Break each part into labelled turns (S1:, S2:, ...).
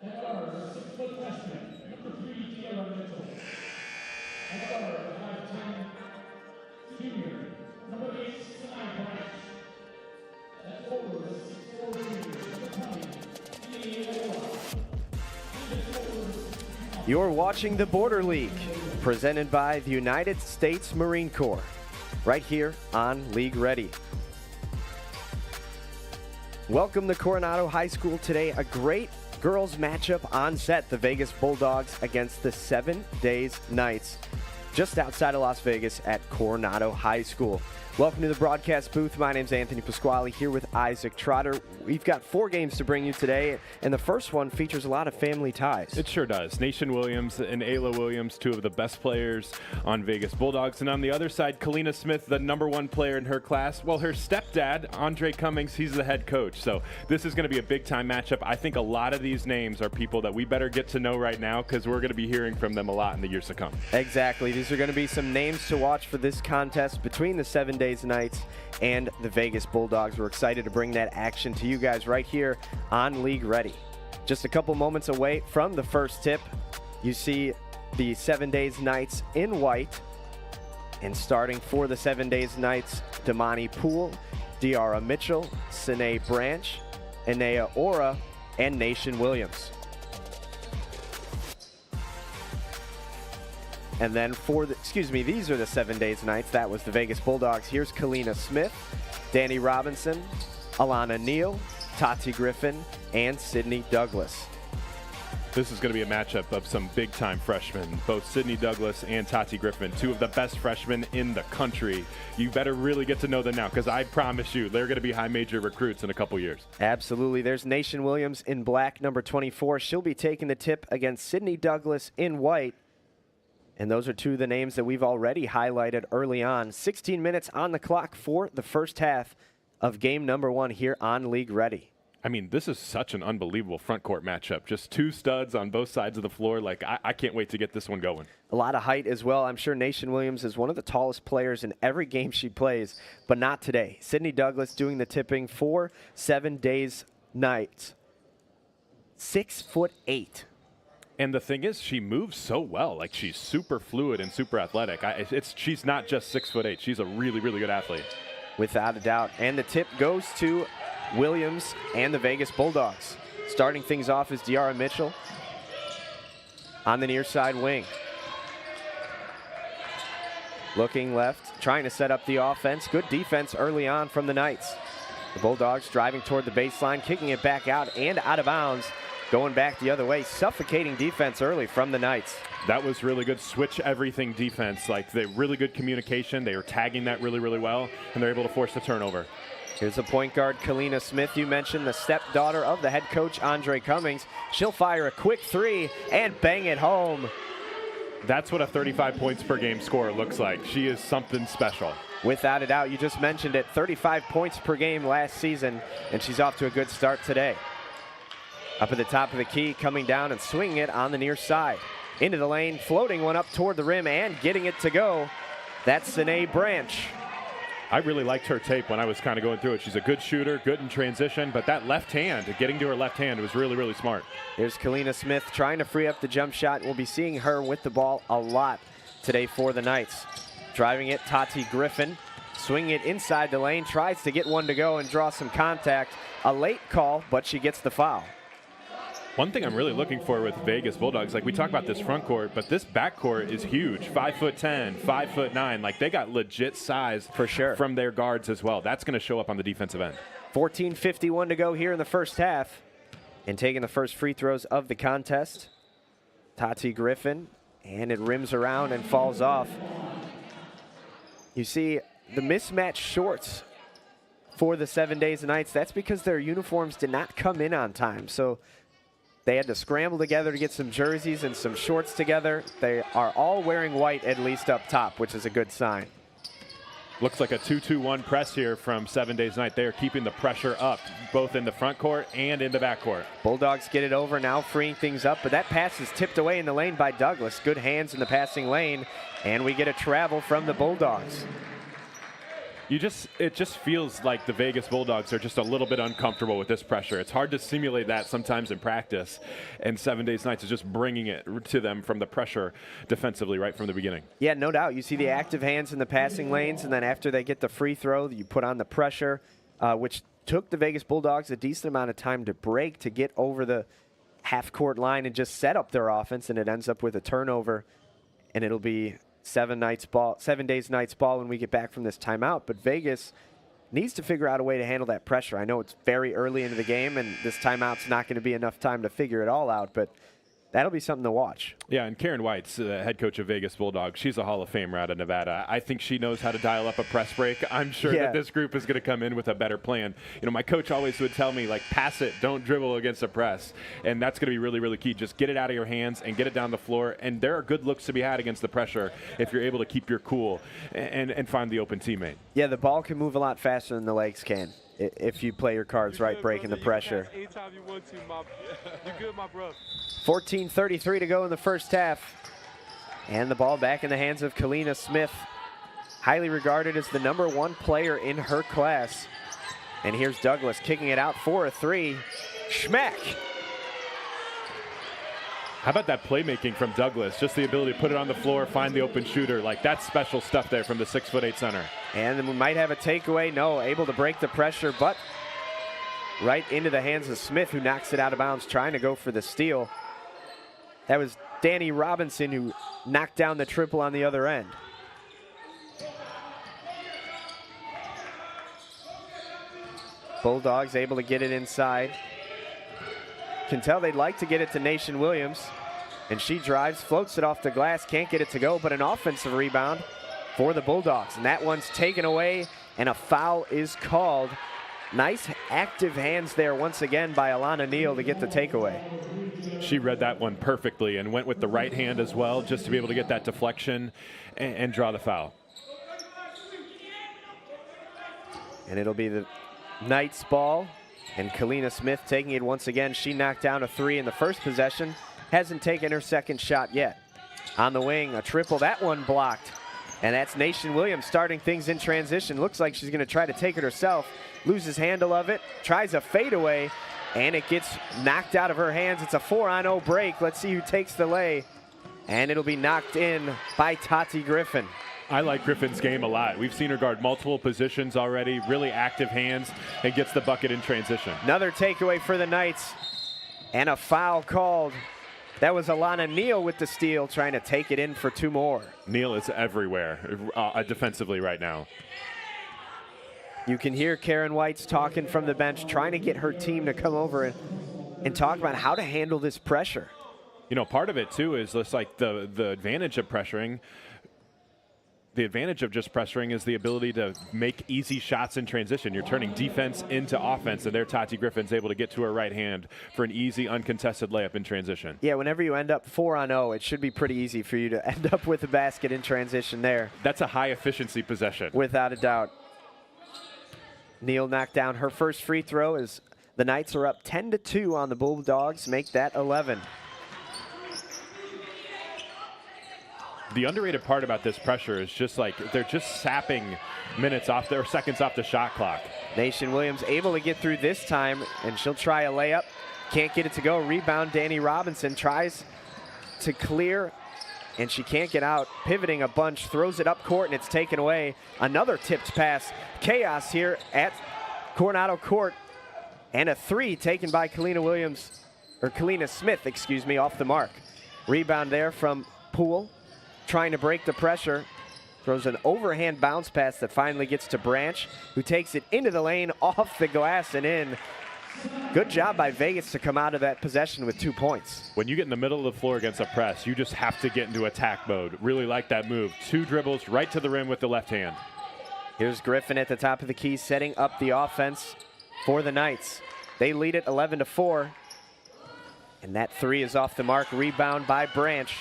S1: You're watching the Border League, presented by the United States Marine Corps, right here on League Ready. Welcome to Coronado High School today. A great girls matchup on set. The Vegas Bulldogs against the 7 Days Knights, just outside of Las Vegas at Coronado High School. Welcome to the broadcast booth. My name's Anthony Pasquale here with Isaac Trotter. We've got 4 games to bring you today, and the first one features a lot of family ties.
S2: It sure does. Nation Williams and Ayla Williams, 2 of the best players on Vegas Bulldogs. And on the other side, Kalina Smith, the #1 player in her class. Well, her stepdad, Andre Cummings, he's the head coach. So this is going to be a big-time matchup. I think a lot of these names are people that we better get to know right now because we're going to be hearing from them a lot in the years to come.
S1: Exactly. These are going to be some names to watch for this contest between the 7 Days Knights and the Vegas Bulldogs. We're excited to bring that action to you guys right here on League Ready. Just a couple moments away from the first tip, you see the 7 Days Knights in white. And starting for the 7 Days Knights, Damani Poole, Diara Mitchell, Sine Branch, Enea Ora, and Nation Williams. And then for the, these are the 7 Days Knights. That was the Vegas Bulldogs. Here's Kalina Smith, Danny Robinson, Alana Neal, Tati Griffin, and Sydney Douglas.
S2: This is going to be a matchup of some big-time freshmen, both Sydney Douglas and Tati Griffin, 2 of the best freshmen in the country. You better really get to know them now because I promise you they're going to be high major recruits in a couple years.
S1: Absolutely. There's Nation Williams in black, number 24. She'll be taking the tip against Sydney Douglas in white. And those are 2 of the names that we've already highlighted early on. 16 minutes on the clock for the first half of game number 1 here on League Ready.
S2: I mean, this is such an unbelievable front court matchup. Just 2 studs on both sides of the floor. Like, I can't wait to get this one going.
S1: A lot of height as well. I'm sure Nation Williams is one of the tallest players in every game she plays, but not today. Sydney Douglas doing the tipping for 7 Days Knights. 6'8".
S2: And the thing is, she moves so well. Like, she's super fluid and super athletic. She's not just 6'8". She's a really, really good athlete.
S1: Without a doubt. And the tip goes to Williams and the Vegas Bulldogs. Starting things off is Diara Mitchell on the near side wing. Looking left, trying to set up the offense. Good defense early on from the Knights. The Bulldogs driving toward the baseline, kicking it back out and out of bounds. Going back the other way, suffocating defense early from the Knights.
S2: That was really good switch everything defense. Like, they really good communication. They were tagging that really, really well, and they're able to force the turnover.
S1: Here's the point guard, Kalina Smith. You mentioned the stepdaughter of the head coach, Andre Cummings. She'll fire a quick 3 and bang it home.
S2: That's what a 35 points per game scorer looks like. She is something special.
S1: Without a doubt, you just mentioned it, 35 points per game last season, and she's off to a good start today. Up at the top of the key, coming down and swinging it on the near side. Into the lane, floating one up toward the rim and getting it to go. That's Sine Branch.
S2: I really liked her tape when I was kind of going through it. She's a good shooter, good in transition, but that left hand, getting to her left hand was really, really smart.
S1: Here's Kalina Smith trying to free up the jump shot. We'll be seeing her with the ball a lot today for the Knights. Driving it, Tati Griffin. Swinging it inside the lane, tries to get one to go and draw some contact. A late call, but she gets the foul.
S2: One thing I'm really looking for with Vegas Bulldogs, like we talk about this front court, but this back court is huge. 5'10", 5'9". Like, they got legit size
S1: for sure
S2: from their guards as well. That's going to show up on the defensive end.
S1: 14:51 to go here in the first half. And taking the first free throws of the contest, Tati Griffin, and it rims around and falls off. You see the mismatched shorts for the 7 Days Knights. That's because their uniforms did not come in on time. So they had to scramble together to get some jerseys and some shorts together. They are all wearing white, at least up top, which is a good sign.
S2: Looks like a 2-2-1 press here from 7 Days Knight. They are keeping the pressure up, both in the front court and in the back court.
S1: Bulldogs get it over now, freeing things up, but that pass is tipped away in the lane by Douglas. Good hands in the passing lane, and we get a travel from the Bulldogs.
S2: It just feels like the Vegas Bulldogs are just a little bit uncomfortable with this pressure. It's hard to simulate that sometimes in practice, and 7 Days Nights is just bringing it to them from the pressure defensively right from the beginning.
S1: Yeah, no doubt. You see the active hands in the passing lanes, and then after they get the free throw, you put on the pressure, which took the Vegas Bulldogs a decent amount of time to break to get over the half-court line and just set up their offense, and it ends up with a turnover, and it'll be 7 Days Nights ball when we get back from this timeout. But Vegas needs to figure out a way to handle that pressure. I know it's very early into the game, and this timeout's not going to be enough time to figure it all out, but that'll be something to watch.
S2: Yeah, and Karen White's the head coach of Vegas Bulldogs. She's a Hall of Famer out of Nevada. I think she knows how to dial up a press break. I'm sure that this group is going to come in with a better plan. You know, my coach always would tell me, like, pass it, don't dribble against a press. And that's going to be really, really key. Just get it out of your hands and get it down the floor. And there are good looks to be had against the pressure if you're able to keep your cool and find the open teteammate.
S1: Yeah, the ball can move a lot faster than the legs can if you play your cards right, breaking the pressure.
S3: Anytime you want to, you're good, my bro.
S1: 14:33 to go in the first half. And the ball back in the hands of Kalina Smith, highly regarded as the #1 player in her class. And here's Douglas kicking it out for a three. Schmack!
S2: How about that playmaking from Douglas? Just the ability to put it on the floor, find the open shooter. Like, that's special stuff there from the 6'8" center.
S1: And then we might have a takeaway. No, able to break the pressure, but right into the hands of Smith, who knocks it out of bounds, trying to go for the steal. That was Danny Robinson who knocked down the triple on the other end. Bulldogs able to get it inside. Can tell they'd like to get it to Nation Williams. And she drives, floats it off the glass, can't get it to go, but an offensive rebound for the Bulldogs. And that one's taken away, and a foul is called. Nice active hands there once again by Alana Neal to get the takeaway.
S2: She read that one perfectly and went with the right hand as well, just to be able to get that deflection and draw the foul.
S1: And it'll be the Knights ball. And Kalina Smith taking it once again. She knocked down a three in the first possession. Hasn't taken her second shot yet. On the wing, a triple. That one blocked. And that's Nation Williams starting things in transition. Looks like she's going to try to take it herself. Loses handle of it. Tries a fadeaway. And it gets knocked out of her hands. It's a 4-on-0 break. Let's see who takes the lay. And it'll be knocked in by Tati Griffin.
S2: I like Griffin's game a lot. We've seen her guard multiple positions already, really active hands, and gets the bucket in transition.
S1: Another takeaway for the Knights, and a foul called. That was Alana Neal with the steal, trying to take it in for two more.
S2: Neal is everywhere defensively right now.
S1: You can hear Karen White's talking from the bench, trying to get her team to come over and talk about how to handle this pressure.
S2: You know, part of it, too, is just like the advantage of pressuring. The advantage of just pressuring is the ability to make easy shots in transition. You're turning defense into offense, and there Tati Griffin's able to get to her right hand for an easy, uncontested layup in transition.
S1: Yeah, whenever you end up 4-on-0, it should be pretty easy for you to end up with a basket in transition there.
S2: That's a high-efficiency possession.
S1: Without a doubt. Neal knocked down her first free throw as the Knights are up 10-2 on the Bulldogs, make that 11.
S2: The underrated part about this pressure is just like they're just sapping minutes off their seconds off the shot clock.
S1: Nation Williams able to get through this time, and she'll try a layup. Can't get it to go. Rebound, Danny Robinson tries to clear, and she can't get out. Pivoting a bunch, throws it up court, and it's taken away. Another tipped pass. Chaos here at Coronado Court, and a three taken by Kalina Smith, excuse me, off the mark. Rebound there from Poole. Trying to break the pressure, throws an overhand bounce pass that finally gets to Branch, who takes it into the lane, off the glass and in. Good job by Vegas to come out of that possession with 2 points.
S2: When you get in the middle of the floor against a press, you just have to get into attack mode. Really like that move. 2 dribbles right to the rim with the left hand.
S1: Here's Griffin at the top of the key, setting up the offense for the Knights. They lead it 11-4. And that three is off the mark. Rebound by Branch.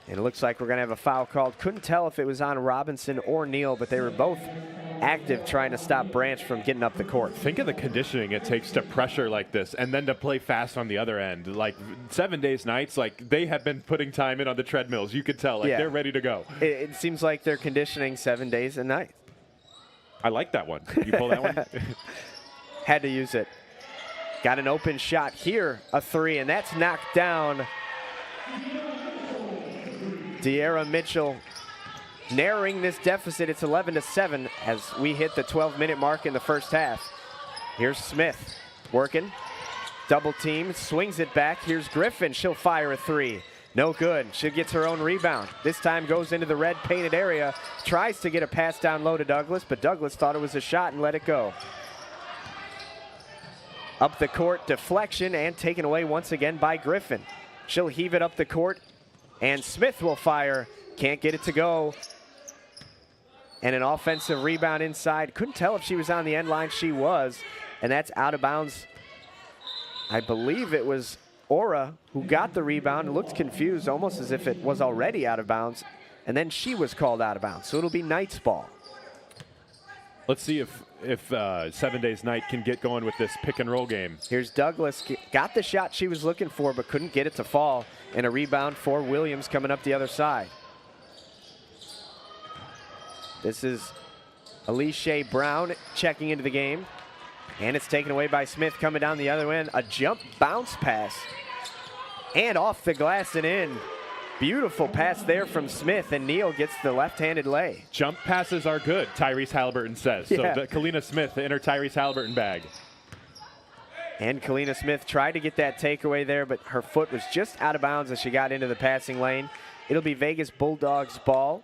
S1: And it looks like we're going to have a foul called. Couldn't tell if it was on Robinson or Neal, but they were both active trying to stop Branch from getting up the court.
S2: Think of the conditioning it takes to pressure like this and then to play fast on the other end. Like 7 days, nights, like they have been putting time in on the treadmills. You could tell, like they're ready to go.
S1: It seems like they're conditioning 7 days a night.
S2: I like that one. You pull that one?
S1: Had to use it. Got an open shot here, a three, and that's knocked down. De'Ara Mitchell narrowing this deficit. It's 11-7 as we hit the 12-minute mark in the first half. Here's Smith working. Double team, swings it back. Here's Griffin. She'll fire a three. No good. She gets her own rebound. This time goes into the red painted area. Tries to get a pass down low to Douglas, but Douglas thought it was a shot and let it go. Up the court, deflection, and taken away once again by Griffin. She'll heave it up the court, and Smith will fire. Can't get it to go. And an offensive rebound inside. Couldn't tell if she was on the end line. She was, and that's out of bounds. I believe it was Aura who got the rebound. Looked confused, almost as if it was already out of bounds, and then she was called out of bounds. So it'll be Knight's ball.
S2: Let's see if 7 Days Night can get going with this pick and roll game.
S1: Here's Douglas. Got the shot she was looking for, but couldn't get it to fall. And a rebound for Williams coming up the other side. This is Alicia Brown checking into the game. And it's taken away by Smith coming down the other end. A jump bounce pass. And off the glass and in. Beautiful pass there from Smith, and Neal gets the left-handed lay.
S2: Jump passes are good, Tyrese Halliburton says.
S1: Yeah.
S2: So the Kalina Smith in her Tyrese Halliburton bag.
S1: And Kalina Smith tried to get that takeaway there, but her foot was just out of bounds as she got into the passing lane. It'll be Vegas Bulldogs ball.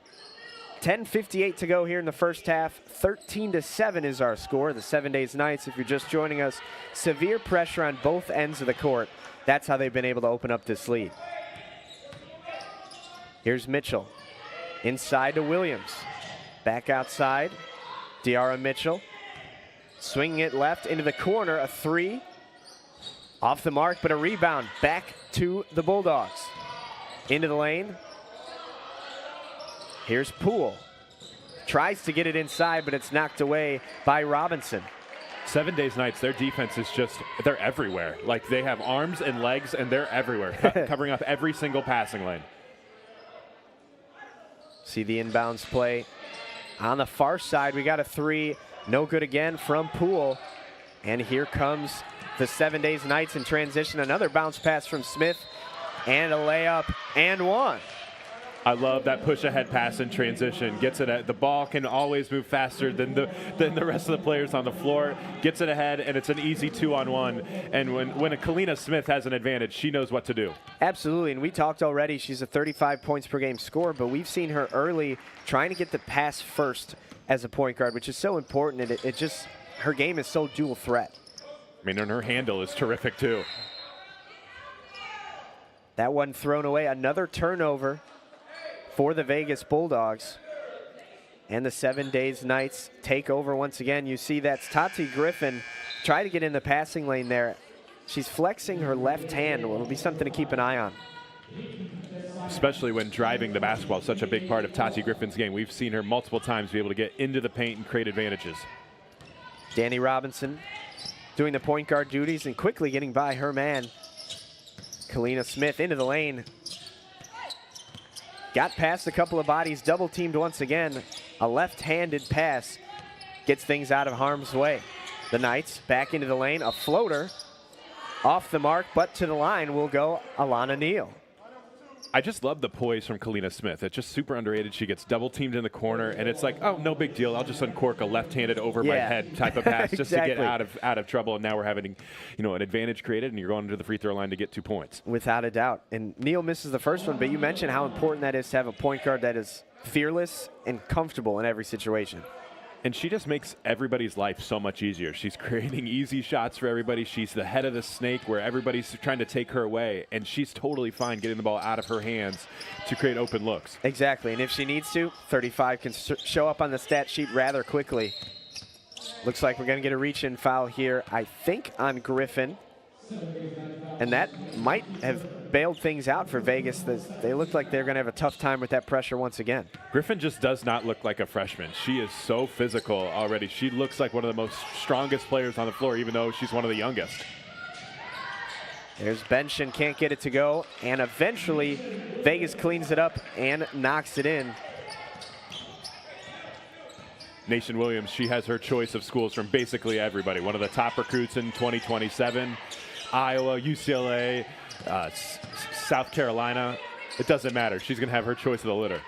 S1: 10:58 to go here in the first half. 13-7 is our score. The 7 Days Nights, if you're just joining us, severe pressure on both ends of the court. That's how they've been able to open up this lead. Here's Mitchell. Inside to Williams. Back outside. De'Ara Mitchell. Swinging it left into the corner. A three. Off the mark, but a rebound. Back to the Bulldogs. Into the lane. Here's Poole. Tries to get it inside, but it's knocked away by Robinson.
S2: 7 Days Nights, their defense is just, they're everywhere. Like they have arms and legs, and they're everywhere, covering up every single passing lane.
S1: See the inbounds play. On the far side, we got a three. No good again from Poole. And here comes the 7 Days Nights in transition. Another bounce pass from Smith. And a layup and one.
S2: I love that push ahead pass in transition. Gets it at the ball can always move faster than the rest of the players on the floor. Gets it ahead, and it's an easy 2-on-1. And when a Kalina Smith has an advantage, she knows what to do. Absolutely,
S1: and we talked already. She's a 35 points per game scorer, but we've seen her early trying to get the pass first as a point guard, which is so important. And it just, her game is so dual threat.
S2: I mean, and her handle is terrific too.
S1: That one thrown away. Another turnover for the Vegas Bulldogs. And the 7 Days Nights take over once again. You see that's Tati Griffin try to get in the passing lane there. She's flexing her left hand. Well, it'll be something to keep an eye on.
S2: Especially when driving the basketball is such a big part of Tati Griffin's game. We've seen her multiple times be able to get into the paint and create advantages.
S1: Danny Robinson doing the point guard duties and quickly getting by her man. Kalina Smith into the lane. Got past a couple of bodies, double teamed once again. A left-handed pass gets things out of harm's way. The Knights back into the lane, a floater off the mark, but to the line will go Alana Neal.
S2: I just love the poise from Kalina Smith. It's just super underrated. She gets double teamed in the corner, and it's like, oh, no big deal. I'll just uncork a left-handed over my head type of pass just
S1: exactly.
S2: to get out of trouble. And now we're having, an advantage created, and you're going to the free throw line to get 2 points.
S1: Without a doubt. And Neal misses the first one, but you mentioned how important that is to have a point guard that is fearless and comfortable in every situation.
S2: And she just makes everybody's life so much easier. She's creating easy shots for everybody. She's the head of the snake where everybody's trying to take her away. And she's totally fine getting the ball out of her hands to create open looks.
S1: Exactly. And if she needs to, 35 can show up on the stat sheet rather quickly. Looks like we're going to get a reach-in foul here, I think, on Griffin. And that might have bailed things out for Vegas. They look like they're going to have a tough time with that pressure once again.
S2: Griffin just does not look like a freshman. She is so physical already. She looks like one of the most strongest players on the floor, even though she's one of the youngest.
S1: There's Benshin, can't get it to go, and eventually Vegas cleans it up and knocks it in.
S2: Nation Williams, she has her choice of schools from basically everybody. One of the top recruits in 2027. Iowa, UCLA, South Carolina. It doesn't matter. She's going to have her choice of the litter.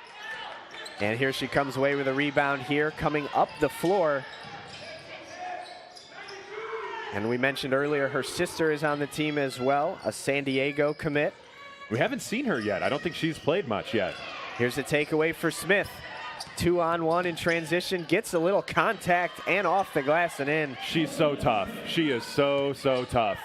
S1: And here she comes away with a rebound here, coming up the floor. And we mentioned earlier her sister is on the team as well, a San Diego commit.
S2: We haven't seen her yet. I don't think she's played much yet.
S1: Here's a takeaway for Smith. 2-on-1 in transition, gets a little contact and off the glass and in.
S2: She's so tough. She is so tough.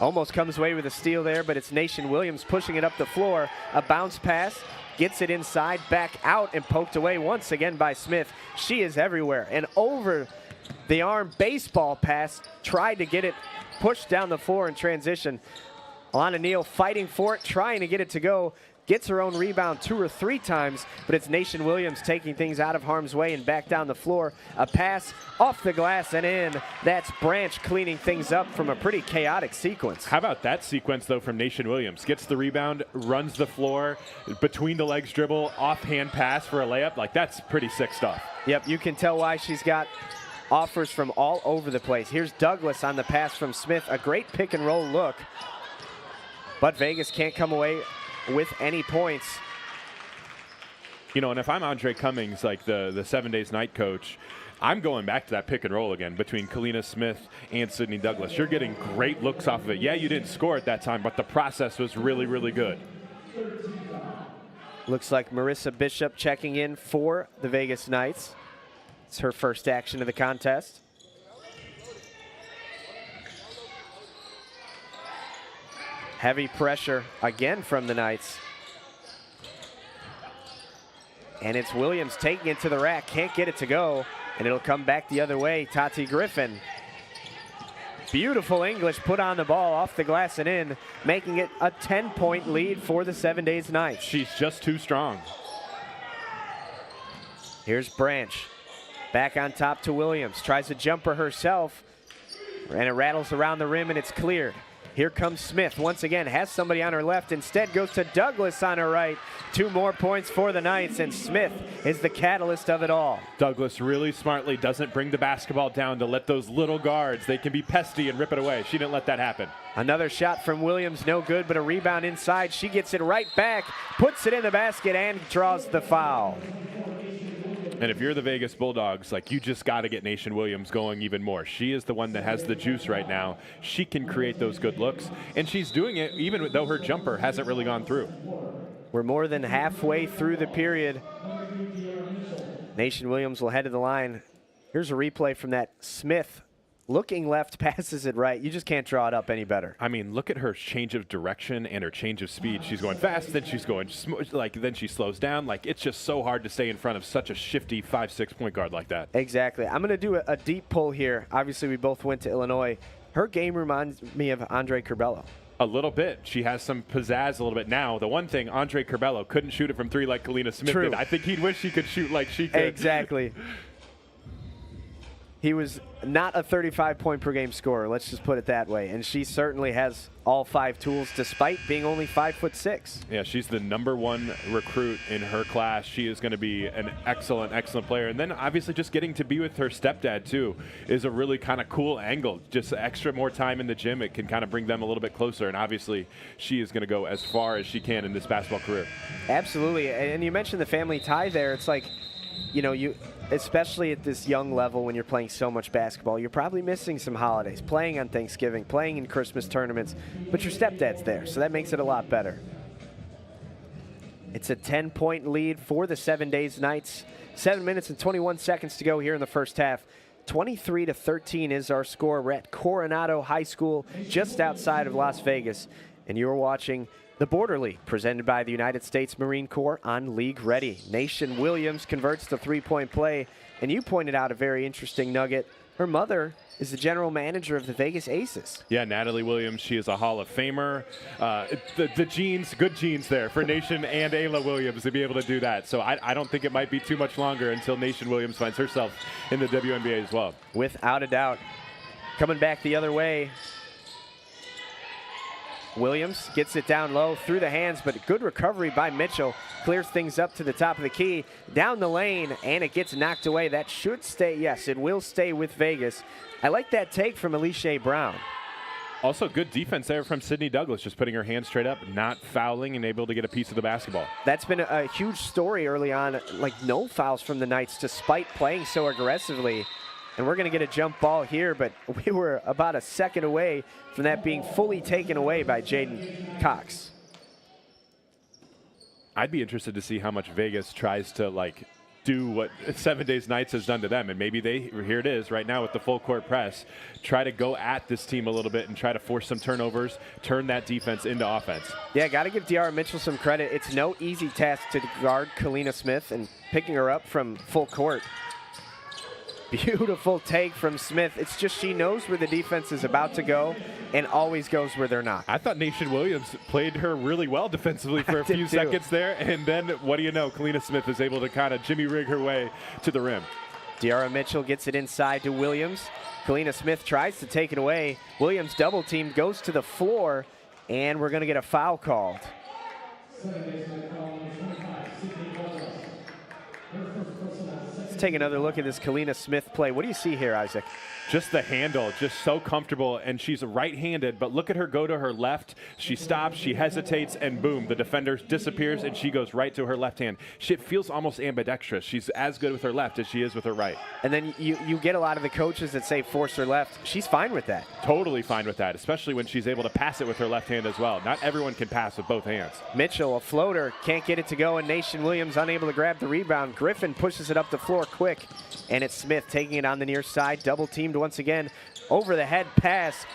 S1: Almost comes away with a steal there, but it's Nation Williams pushing it up the floor. A bounce pass, gets it inside, back out, and poked away once again by Smith. She is everywhere. And over the arm baseball pass, tried to get it pushed down the floor in transition. Alana Neal fighting for it, trying to get it to go. Gets her own rebound 2 or 3 times, but it's Nation Williams taking things out of harm's way and back down the floor. A pass off the glass and in. That's Branch cleaning things up from a pretty chaotic sequence.
S2: How about that sequence, though, from Nation Williams? Gets the rebound, runs the floor, between the legs dribble, offhand pass for a layup. Like, that's pretty sick stuff.
S1: Yep, you can tell why she's got offers from all over the place. Here's Douglas on the pass from Smith. A great pick and roll look, but Vegas can't come away with any points.
S2: You know, and if I'm Andre Cummings, like the 7 days night coach, I'm going back to that pick and roll again between Kalina Smith and Sydney Douglas. You're getting great looks off of it. Yeah, you didn't score at that time, but the process was really good.
S1: Looks like Marissa Bishop checking in for the Vegas Knights. It's her first action of the contest. Heavy pressure again from the Knights. And it's Williams taking it to the rack, can't get it to go, and it'll come back the other way. Tati Griffin. Beautiful English put on the ball off the glass and in, making it a 10-point lead for the 7 days Knights.
S2: She's just too strong.
S1: Here's Branch. Back on top to Williams. Tries a jumper herself, and it rattles around the rim, and it's cleared. Here comes Smith once again, has somebody on her left, instead goes to Douglas on her right. 2 more points for the Knights, and Smith is the catalyst of it all.
S2: Douglas really smartly doesn't bring the basketball down to let those little guards, they can be pesty and rip it away. She didn't let that happen.
S1: Another shot from Williams, no good, but a rebound inside. She gets it right back, puts it in the basket, and draws the foul.
S2: And if you're the Vegas Bulldogs, like, you just got to get Nation Williams going even more. She is the one that has the juice right now. She can create those good looks, and she's doing it even though her jumper hasn't really gone through.
S1: We're more than halfway through the period. Nation Williams will head to the line. Here's a replay from that. Smith looking left, passes it right. You just can't draw it up any better.
S2: I mean, look at her change of direction and her change of speed. She's going fast, then she's going then she slows down. Like, it's just so hard to stay in front of such a shifty 5'6" point guard like that.
S1: Exactly. I'm going to do a deep pull here. Obviously, we both went to Illinois. Her game reminds me of Andre Curbelo.
S2: A little bit. She has some pizzazz a little bit now. The one thing, Andre Curbelo couldn't shoot it from 3 like Kalina Smith did. I think he'd wish he could shoot like she could.
S1: Exactly. He was not a 35-point per game scorer, let's just put it that way. And she certainly has all 5 tools despite being only 5'6".
S2: Yeah, she's the #1 recruit in her class. She is going to be an excellent player. And then obviously just getting to be with her stepdad too is a really kind of cool angle. Just extra more time in the gym, it can kind of bring them a little bit closer. And obviously she is going to go as far as she can in this basketball career.
S1: Absolutely. And you mentioned the family tie there. It's like, you know, especially at this young level when you're playing so much basketball, you're probably missing some holidays, playing on Thanksgiving, playing in Christmas tournaments, but your stepdad's there, so that makes it a lot better. It's a 10-point lead for the 7 days Knights. 7 minutes and 21 seconds to go here in the first half. 23-13 is our score. We're at Coronado High School, just outside of Las Vegas, and you're watching the Border League, presented by the United States Marine Corps on League Ready. Nation Williams converts the 3-point play, and you pointed out a very interesting nugget her mother is the general manager of the Vegas Aces.
S2: Yeah, Natalie Williams, she is a Hall of Famer. The genes, good genes there for Nation and Ayla Williams to be able to do that. So I don't think it might be too much longer until Nation Williams finds herself in the WNBA as well.
S1: Without a doubt. Coming back the other way, Williams gets it down low through the hands, but good recovery by Mitchell. Clears things up to the top of the key, down the lane, and it gets knocked away. That should stay, yes, it will stay with Vegas. I like that take from Alicia Brown.
S2: Also, good defense there from Sydney Douglas, just putting her hands straight up, not fouling, and able to get a piece of the basketball.
S1: That's been a huge story early on, like no fouls from the Knights despite playing so aggressively. And we're going to get a jump ball here, but we were about a second away from that being fully taken away by Jaden Cox.
S2: I'd be interested to see how much Vegas tries to, like, do what 7 Days Nights has done to them. And maybe here it is right now with the full court press, try to go at this team a little bit and try to force some turnovers, turn that defense into offense.
S1: Yeah, got to give De'Ara Mitchell some credit. It's no easy task to guard Kalina Smith, and picking her up from full court. Beautiful take from Smith. It's just she knows where the defense is about to go and always goes where they're not.
S2: I thought Nation Williams played her really well defensively for a few seconds there, and then what do you know, Kalina Smith is able to kind of jimmy rig her way to the rim.
S1: De'Ara Mitchell gets it inside to Williams. Kalina Smith tries to take it away. Williams double teamed, goes to the floor, and we're going to get a foul called. Let's take another look at this Kalina Smith play. What do you see here, Isaac?
S2: Just the handle, just so comfortable, and she's right-handed, but look at her go to her left. She stops, she hesitates, and boom, the defender disappears, and she goes right to her left hand. It feels almost ambidextrous. She's as good with her left as she is with her right.
S1: And then you get a lot of the coaches that say force her left. She's fine with that.
S2: Totally fine with that, especially when she's able to pass it with her left hand as well. Not everyone can pass with both hands.
S1: Mitchell, a floater, can't get it to go, and Nation Williams unable to grab the rebound. Griffin pushes it up the floor quick, and it's Smith taking it on the near side, double teamed once again. Over the head pass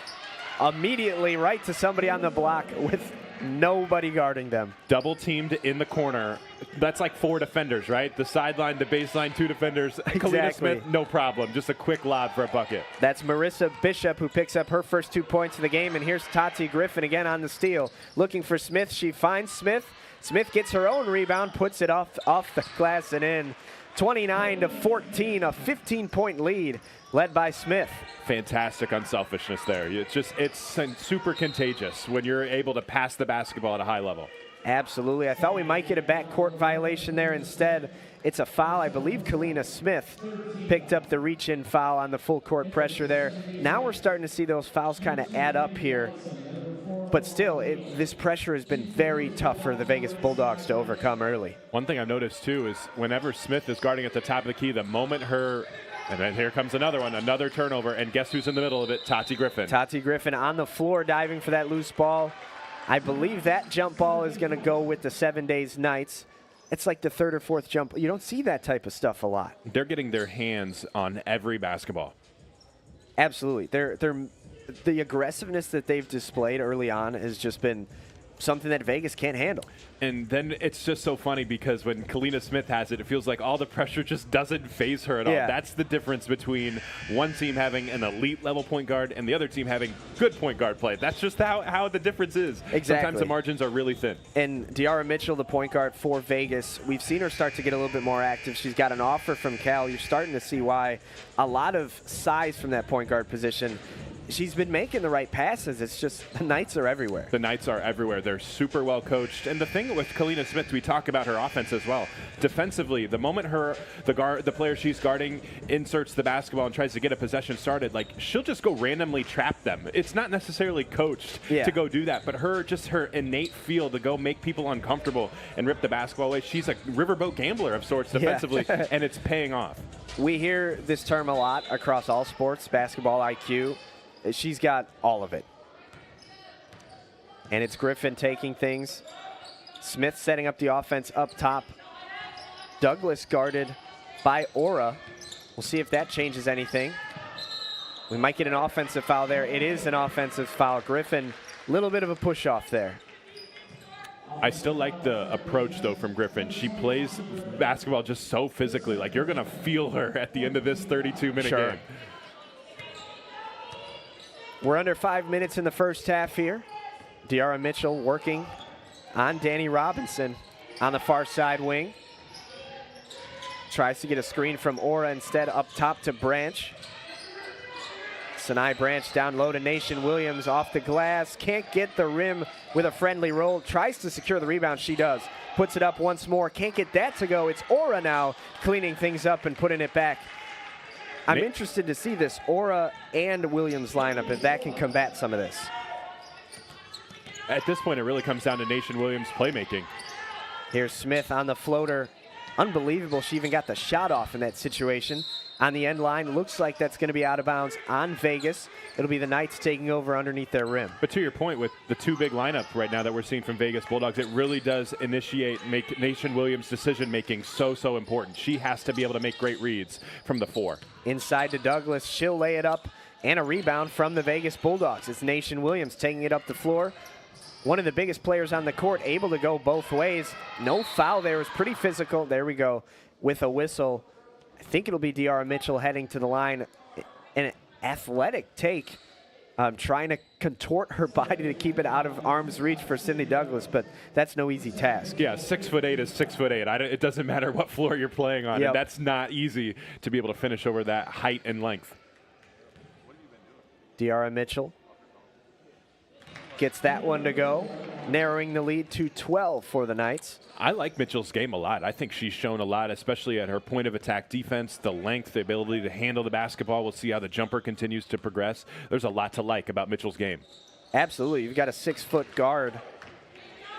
S1: immediately right to somebody on the block with nobody guarding them.
S2: Double teamed in the corner. That's like 4 defenders, right? The sideline, the baseline, 2 defenders.
S1: Exactly.
S2: Kalina Smith, no problem. Just a quick lob for a bucket.
S1: That's Marissa Bishop who picks up her first 2 points of the game, and here's Tati Griffin again on the steal. Looking for Smith. She finds Smith. Smith gets her own rebound, puts it off the glass and in. 29-14, a 15-point lead led by Smith.
S2: Fantastic unselfishness there. It's super contagious when you're able to pass the basketball at a high level.
S1: Absolutely. I thought we might get a backcourt violation there. Instead, it's a foul. I believe Kalina Smith picked up the reach-in foul on the full court pressure there. Now we're starting to see those fouls kind of add up here. But still, this pressure has been very tough for the Vegas Bulldogs to overcome early.
S2: One thing I've noticed, too, is whenever Smith is guarding at the top of the key, the moment and then here comes another one, another turnover, and guess who's in the middle of it? Tati Griffin.
S1: Tati Griffin on the floor diving for that loose ball. I believe that jump ball is going to go with the 7 Days Knights. It's like the 3rd or 4th jump. You don't see that type of stuff a lot.
S2: They're getting their hands on every basketball.
S1: Absolutely. The aggressiveness that they've displayed early on has just been something that Vegas can't handle.
S2: And then it's just so funny because when Kalina Smith has it, it feels like all the pressure just doesn't phase her at all. That's the difference between one team having an elite level point guard and the other team having good point guard play. That's just how the difference is.
S1: Exactly.
S2: Sometimes the margins are really thin.
S1: And De'Ara Mitchell, the point guard for Vegas, we've seen her start to get a little bit more active. She's got an offer from Cal. You're starting to see why a lot of size from that point guard position. She's been making the right passes. It's just the Knights are everywhere.
S2: The Knights are everywhere. They're super well coached. And the thing with Kalina Smith, we talk about her offense as well. Defensively, the moment the player she's guarding inserts the basketball and tries to get a possession started, like she'll just go randomly trap them. It's not necessarily coached to go do that, but her innate feel to go make people uncomfortable and rip the basketball away. She's a riverboat gambler of sorts defensively, and it's paying off.
S1: We hear this term a lot across all sports, basketball IQ. She's got all of it. And it's Griffin taking things. Smith setting up the offense up top. Douglas guarded by Aura. We'll see if that changes anything. We might get an offensive foul there. It is an offensive foul. Griffin, a little bit of a push off there.
S2: I still like the approach, though, from Griffin. She plays basketball just so physically. Like, you're going to feel her at the end of this 32-minute game.
S1: We're under 5 minutes in the first half here. De'Ara Mitchell working on Danny Robinson on the far side wing. Tries to get a screen from Aura instead, up top to Branch. Sinai Branch down low to Nation Williams off the glass. Can't get the rim with a friendly roll. Tries to secure the rebound. She does. Puts it up once more. Can't get that to go. It's Aura now cleaning things up and putting it back. I'm interested to see this Aura and Williams lineup, if that can combat some of this.
S2: At this point, it really comes down to Nation Williams' playmaking.
S1: Here's Smith on the floater. Unbelievable. She even got the shot off in that situation. On the end line, looks like that's going to be out of bounds on Vegas. It'll be the Knights taking over underneath their rim.
S2: But to your point, with the two big lineup right now that we're seeing from Vegas Bulldogs, it really does make Nation Williams' decision-making so important. She has to be able to make great reads from the four. Inside
S1: to Douglas. She'll lay it up, and a rebound from the Vegas Bulldogs. It's Nation Williams taking it up the floor. One of the biggest players on the court, able to go both ways. No foul there. It was pretty physical. There we go with a whistle. I think it'll be De'Ara Mitchell heading to the line. An athletic take, trying to contort her body to keep it out of arm's reach for Sydney Douglas, but that's no easy task.
S2: Yeah, 6'8" is 6'8". It doesn't matter what floor you're playing on.
S1: Yep.
S2: And that's not easy to be able to finish over that height and length.
S1: De'Ara Mitchell gets that one to go, narrowing the lead to 12 for the Knights.
S2: I like Mitchell's game a lot. I think she's shown a lot, especially at her point of attack defense, the length, the ability to handle the basketball. We'll see how the jumper continues to progress. There's a lot to like about Mitchell's game.
S1: Absolutely. You've got a 6-foot guard,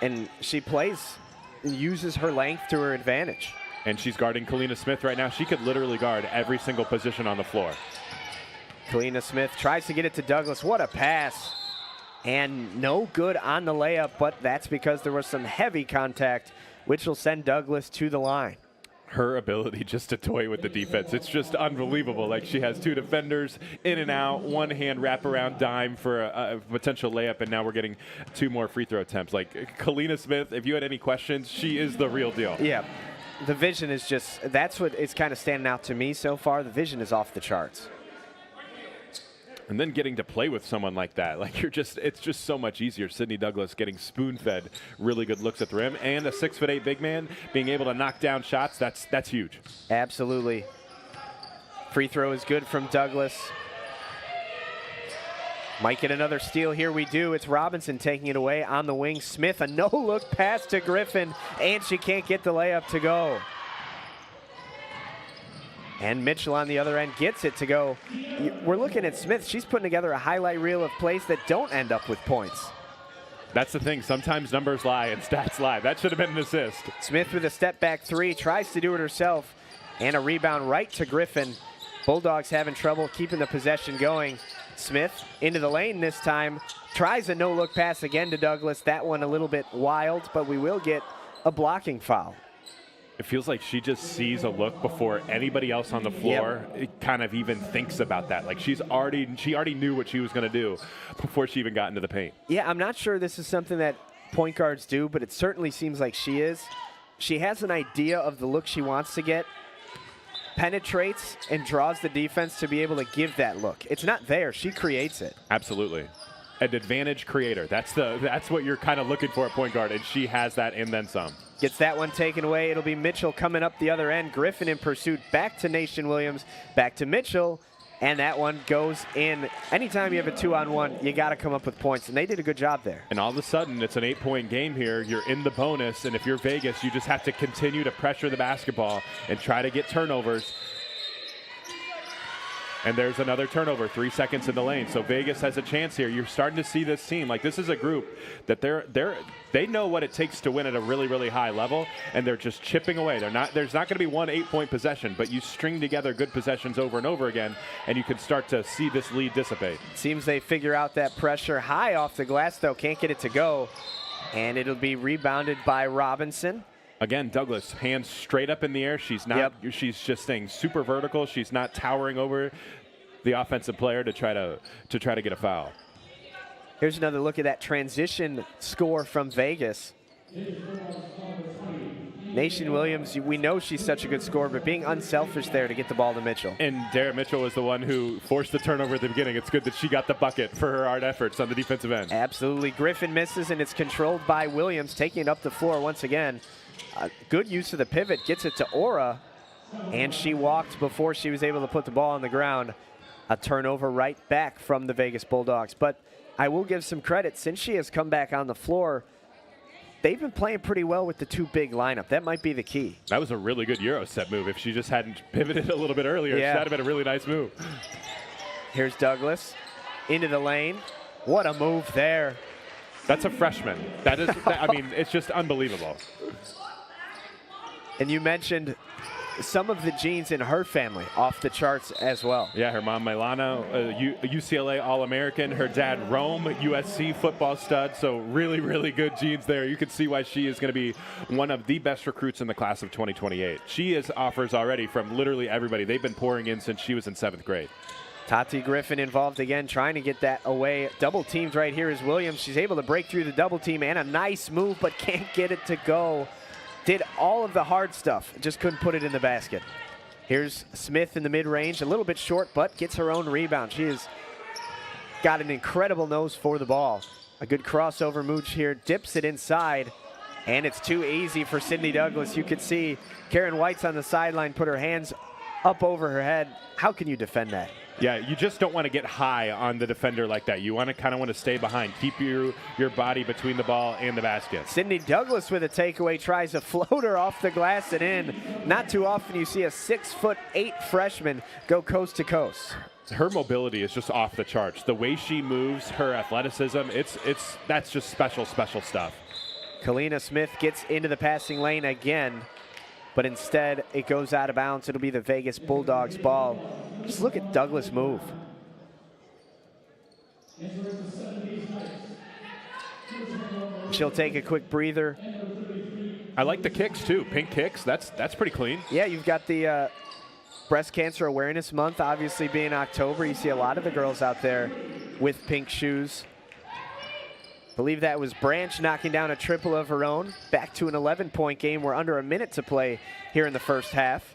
S1: and she plays and uses her length to her advantage.
S2: And she's guarding Kalina Smith right now. She could literally guard every single position on the floor.
S1: Kalina Smith tries to get it to Douglas. What a pass. And no good on the layup, but that's because there was some heavy contact, which will send Douglas to the line.
S2: Her ability just to toy with the defense, it's just unbelievable. Like, she has two defenders in and out, one hand wraparound dime for a potential layup, and now we're getting two more free throw attempts. Like, Kalina Smith, if you had any questions, she is the real deal.
S1: Yeah, the vision is just, that's what is kind of standing out to me so far. The vision is off the charts.
S2: And then getting to play with someone like that, like, it's just so much easier. Sydney Douglas getting spoon-fed really good looks at the rim, and a 6'8" big man being able to knock down shots, that's huge.
S1: Absolutely. Free throw is good from Douglas. Might get another steal here. We do. It's Robinson taking it away on the wing. Smith, a no-look pass to Griffin, and she can't get the layup to go. And Mitchell on the other end gets it to go. We're looking at Smith. She's putting together a highlight reel of plays that don't end up with points.
S2: That's the thing. Sometimes numbers lie and stats lie. That should have been an assist.
S1: Smith with a step-back three, tries to do it herself, and a rebound right to Griffin. Bulldogs having trouble keeping the possession going. Smith into the lane this time, tries a no-look pass again to Douglas. That one a little bit wild, but we will get a blocking foul.
S2: It feels like she just sees a look before anybody else on the floor kind of even thinks about that. Like, she already knew what she was going to do before she even got into the paint.
S1: Yeah, I'm not sure this is something that point guards do, but it certainly seems like she is. She has an idea of the look she wants to get, penetrates, and draws the defense to be able to give that look. It's not there. She creates it.
S2: Absolutely. An advantage creator. That's what you're kind of looking for at point guard, and she has that and then some.
S1: Gets that one taken away. It'll be Mitchell coming up the other end. Griffin in pursuit. Back to Nation Williams. Back to Mitchell. And that one goes in. Anytime you have a 2-on-1, you got to come up with points. And they did a good job there.
S2: And all of a sudden, it's an 8-point game here. You're in the bonus. And if you're Vegas, you just have to continue to pressure the basketball and try to get turnovers. And there's another turnover, 3 seconds in the lane. So Vegas has a chance here. You're starting to see this team. Like, this is a group that they know what it takes to win at a really, really high level, and they're just chipping away. There's not going to be one 8-point possession, but you string together good possessions over and over again, and you can start to see this lead dissipate.
S1: Seems they figure out that pressure. High off the glass, though. Can't get it to go. And it'll be rebounded by Robinson.
S2: Again, Douglas, hands straight up in the air. She's not. Yep. She's just staying super vertical. She's not towering over the offensive player to try to get a foul.
S1: Here's another look at that transition score from Vegas. Nation Williams, we know she's such a good scorer, but being unselfish there to get the ball to Mitchell.
S2: And Dara Mitchell was the one who forced the turnover at the beginning. It's good that she got the bucket for her hard efforts on the defensive end.
S1: Absolutely. Griffin misses, and it's controlled by Williams, taking it up the floor once again. Good use of the pivot, gets it to Aura, and she walked before she was able to put the ball on the ground. A turnover right back from the Vegas Bulldogs. But I will give some credit. Since she has come back on the floor, they've been playing pretty well with the two big lineup. That might be the key.
S2: That was a really good Euro step move. If she just hadn't pivoted a little bit earlier,
S1: Yeah.
S2: that would have been a really nice move.
S1: Here's Douglas into the lane. What a move there.
S2: That's a freshman. That is, I mean, it's just unbelievable.
S1: And you mentioned some of the genes in her family off the charts as well.
S2: Yeah, her mom, Milano, UCLA All-American. Her dad, Rome, USC football stud. So really, really good genes there. You can see why she is going to be one of the best recruits in the class of 2028. She has offers already from literally everybody. They've been pouring in since she was in 7th grade.
S1: Tati Griffin involved again, trying to get that away. Double teamed right here is Williams. She's able to break through the double team, and a nice move, but can't get it to go. Did all of the hard stuff, just couldn't put it in the basket. Here's Smith in the mid-range, a little bit short, but gets her own rebound. She has got an incredible nose for the ball. A good crossover move here, dips it inside, and it's too easy for Sydney Douglas. You could see Karen White's on the sideline, put her hands up over her head. How can you defend that?
S2: Yeah, you just don't want to get high on the defender like that. You want to kind of stay behind. Keep your body between the ball and the basket.
S1: Sydney Douglas with a takeaway, tries a floater off the glass and in. Not too often you see a 6'8" freshman go coast to coast.
S2: Her mobility is just off the charts. The way she moves, her athleticism, that's just special stuff.
S1: Kalina Smith gets into the passing lane again, but instead it goes out of bounds. It'll be the Vegas Bulldogs ball. Just look at Douglas move. She'll take a quick breather.
S2: I like the kicks too. Pink kicks, that's pretty clean.
S1: Yeah, you've got the Breast Cancer Awareness Month obviously being October. You see a lot of the girls out there with pink shoes. Believe that was Branch knocking down a triple of her own. Back to an 11-point game. We're under a minute to play here in the first half.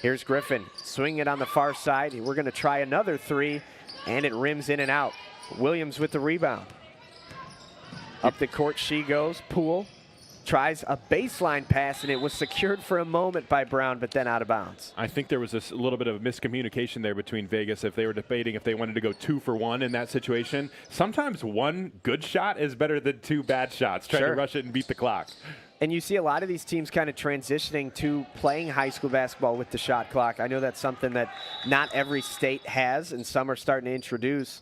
S1: Here's Griffin swinging it on the far side. We're going to try another three, and it rims in and out. Williams with the rebound. Up the court she goes. Poole tries a baseline pass, and it was secured for a moment by Brown, but then out of bounds.
S2: I think there was a little bit of miscommunication there between Vegas if they were debating if they wanted to go 2 for 1 in that situation. Sometimes one good shot is better than 2 bad shots, trying to rush it and beat the clock.
S1: And you see a lot of these teams kind of transitioning to playing high school basketball with the shot clock. I know that's something that not every state has, and some are starting to introduce.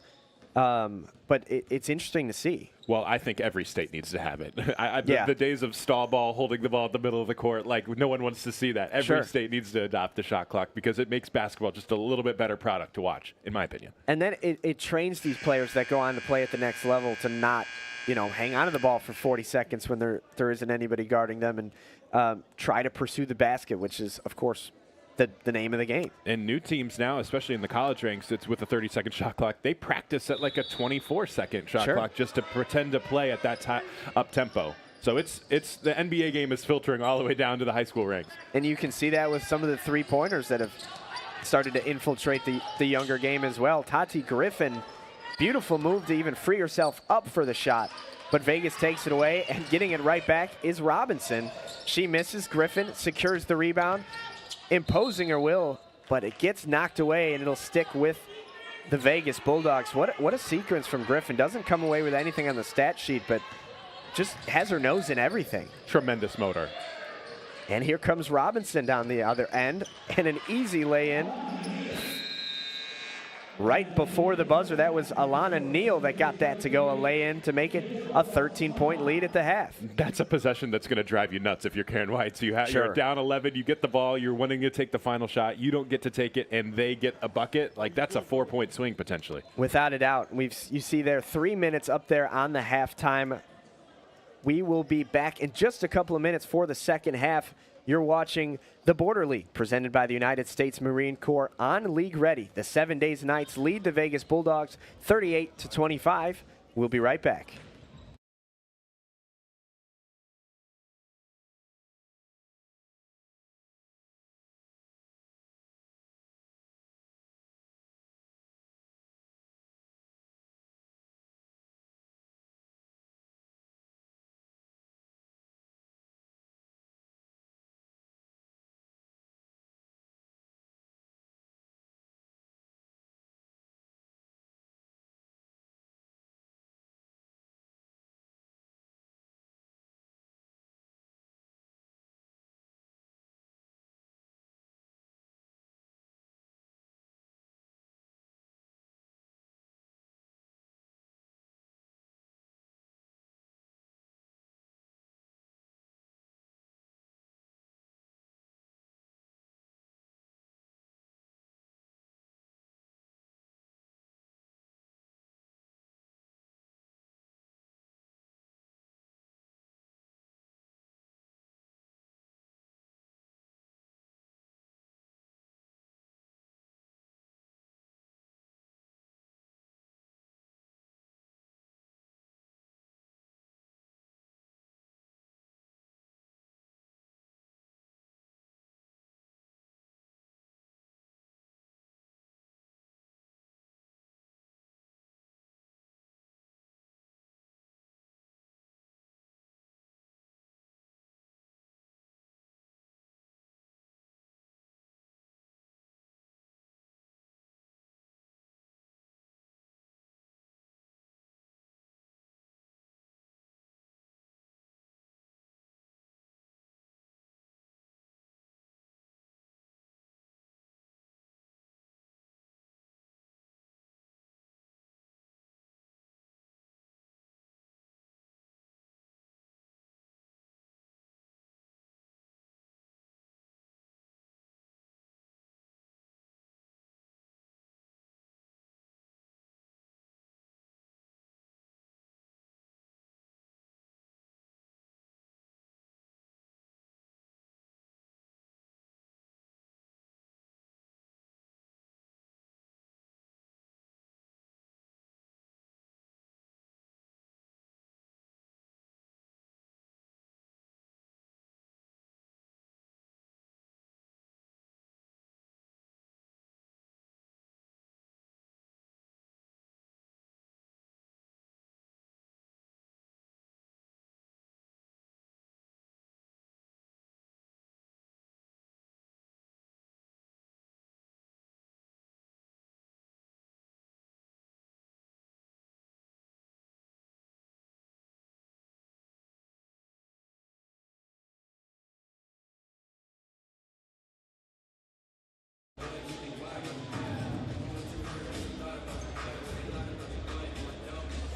S1: But it's interesting to see.
S2: Well, I think every state needs to have it. The days of stall ball, holding the ball at the middle of the court, like no one wants to see that. Every state needs to adopt the shot clock because it makes basketball just a little bit better product to watch, in my opinion.
S1: And then it trains these players that go on to play at the next level to not, hang on to the ball for 40 seconds when there isn't anybody guarding them, and try to pursue the basket, which is, of course, the name of the game.
S2: And new teams now, especially in the college ranks, it's with a 30-second shot clock. They practice at like a 24-second shot clock just to pretend to play at that up tempo. So it's the NBA game is filtering all the way down to the high school ranks. And
S1: you can see that with some of the three-pointers that have started to infiltrate the younger game as well. Tati Griffin, beautiful move to even free herself up for the shot. But Vegas takes it away, and getting it right back is Robinson. She misses. Griffin secures the rebound, imposing her will, but it gets knocked away, and it'll stick with the Vegas Bulldogs. What a sequence from Griffin. Doesn't come away with anything on the stat sheet, but just has her nose in everything.
S2: Tremendous motor.
S1: And here comes Robinson down the other end, and an easy lay-in. Right before the buzzer, that was Alana Neal that got that to go, a lay-in to make it a 13-point lead at the half.
S2: That's a possession that's going to drive you nuts if you're Karen White. So you're down 11, you get the ball, you're wanting to take the final shot, you don't get to take it, and they get a bucket. Like, that's a 4-point swing potentially.
S1: Without a doubt. You see there 3 minutes up there on the halftime. We will be back in just a couple of minutes for the second half. You're watching the Border League, presented by the United States Marine Corps on League Ready. The 7 Days Knights lead the Vegas Bulldogs 38-25. We'll be right back.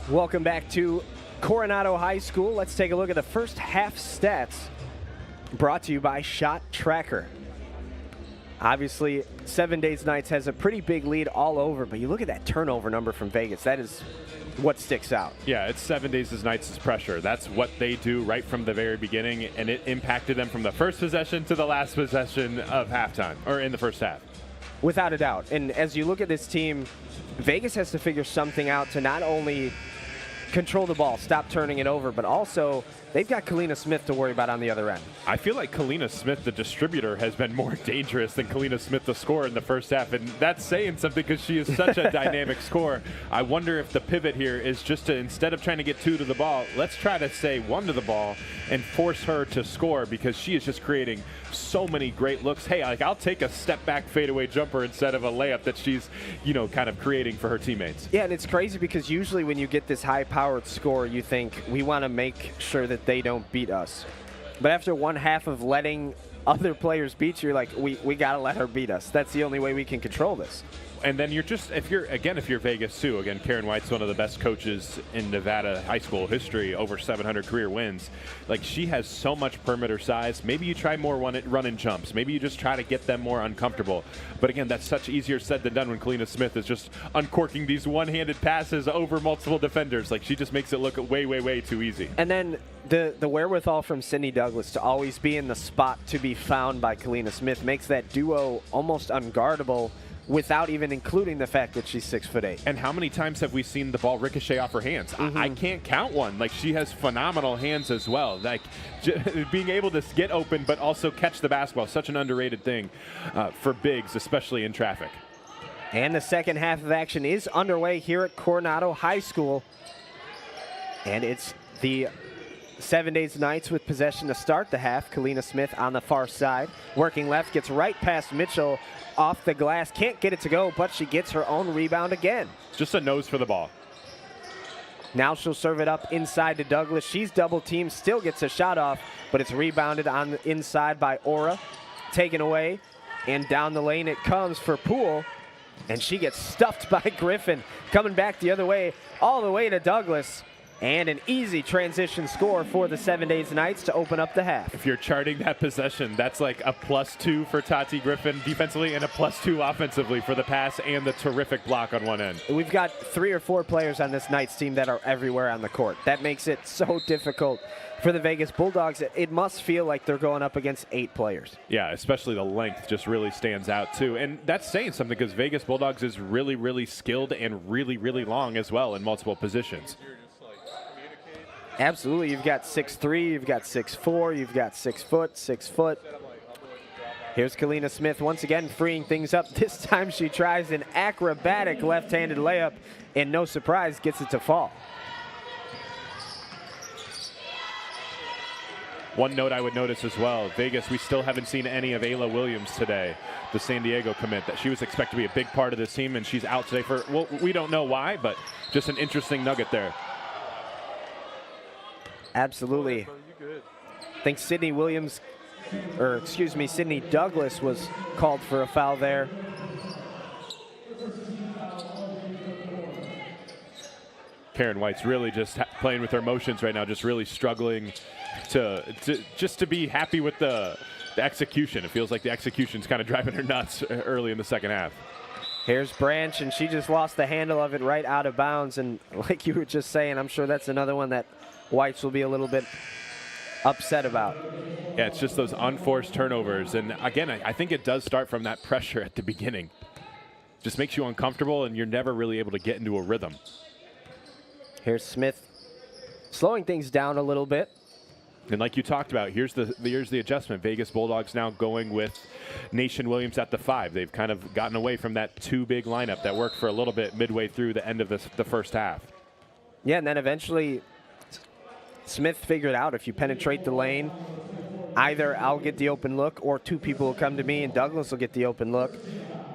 S1: Welcome back to Coronado High School. Let's take a look at the first half stats brought to you by Shot Tracker. Obviously, 7 Days Nights has a pretty big lead all over, but you look at that turnover number from Vegas. That is what sticks out.
S2: Yeah, it's 7 Days Nights' pressure. That's what they do right from the very beginning, and it impacted them from the first possession to the last possession of halftime, or in the first half.
S1: Without a doubt. And as you look at this team, Vegas has to figure something out to not only control the ball, stop turning it over, but also they've got Kalina Smith to worry about on the other end.
S2: I feel like Kalina Smith, the distributor, has been more dangerous than Kalina Smith, the scorer, in the first half. And that's saying something because she is such a dynamic scorer. I wonder if the pivot here is just to, instead of trying to get 2 to the ball, let's try to say 1 to the ball and force her to score, because she is just creating so many great looks. Hey, like, I'll take a step back fadeaway jumper instead of a layup that she's, kind of creating for her teammates.
S1: Yeah, and it's crazy because usually when you get this high-powered score, you think we want to make sure that they don't beat us. But after one half of letting other players beat you, you're like, we got to let her beat us. That's the only way we can control this.
S2: And then if you're Vegas too, again, Karen White's one of the best coaches in Nevada high school history, over 700 career wins. Like, she has so much perimeter size. Maybe you try more run and jumps. Maybe you just try to get them more uncomfortable. But again, that's such easier said than done when Kalina Smith is just uncorking these one-handed passes over multiple defenders. Like, she just makes it look way, way, way too easy.
S1: And then the wherewithal from Sydney Douglas to always be in the spot to be found by Kalina Smith makes that duo almost unguardable, without even including the fact that she's 6'8".
S2: And how many times have we seen the ball ricochet off her hands? I can't count one. Like, she has phenomenal hands as well. Like, being able to get open but also catch the basketball, such an underrated thing for bigs, especially in traffic.
S1: And the second half of action is underway here at Coronado High School. And it's the 7 Days Nights with possession to start the half. Kalina Smith on the far side, working left, gets right past Mitchell, off the glass, can't get it to go, but she gets her own rebound again.
S2: Just a nose for the ball.
S1: Now she'll serve it up inside to Douglas. She's double teamed, still gets a shot off, but it's rebounded on the inside by Aura. Taken away, and down the lane it comes for Poole, and she gets stuffed by Griffin. Coming back the other way, all the way to Douglas. And an easy transition score for the 7 Days Nights to open up the half.
S2: If you're charting that possession, that's like a +2 for Tati Griffin defensively and a +2 offensively for the pass and the terrific block on one end.
S1: We've got 3 or 4 players on this Knights team that are everywhere on the court. That makes it so difficult for the Vegas Bulldogs. It must feel like they're going up against 8 players.
S2: Yeah, especially the length just really stands out too. And that's saying something because Vegas Bulldogs is really, really skilled and really, really long as well in multiple positions.
S1: Absolutely. You've got 6'3", you've got 6'4", you've got 6 foot, 6 foot. Here's Kalina Smith once again freeing things up. This time she tries an acrobatic left-handed layup and, no surprise, gets it to fall.
S2: One note I would notice as well, Vegas, we still haven't seen any of Ayla Williams today, the San Diego commit. That she was expected to be a big part of this team, and she's out today for, well, we don't know why, but just an interesting nugget there.
S1: Absolutely. I think Sydney Douglas was called for a foul there.
S2: Karen White's really just playing with her emotions right now, just really struggling to be happy with the execution. It feels like the execution's kind of driving her nuts early in the second half.
S1: Here's Branch, and she just lost the handle of it right out of bounds. And like you were just saying, I'm sure that's another one that Whites will be a little bit upset about.
S2: Yeah, it's just those unforced turnovers. And again, I think it does start from that pressure at the beginning. Just makes you uncomfortable, and you're never really able to get into a rhythm.
S1: Here's Smith slowing things down a little bit.
S2: And like you talked about, here's the adjustment. Vegas Bulldogs now going with Nation Williams at the 5. They've kind of gotten away from that 2 big lineup that worked for a little bit midway through the end of the first half.
S1: Yeah, and then eventually Smith figured out if you penetrate the lane, either I'll get the open look or 2 people will come to me and Douglas will get the open look.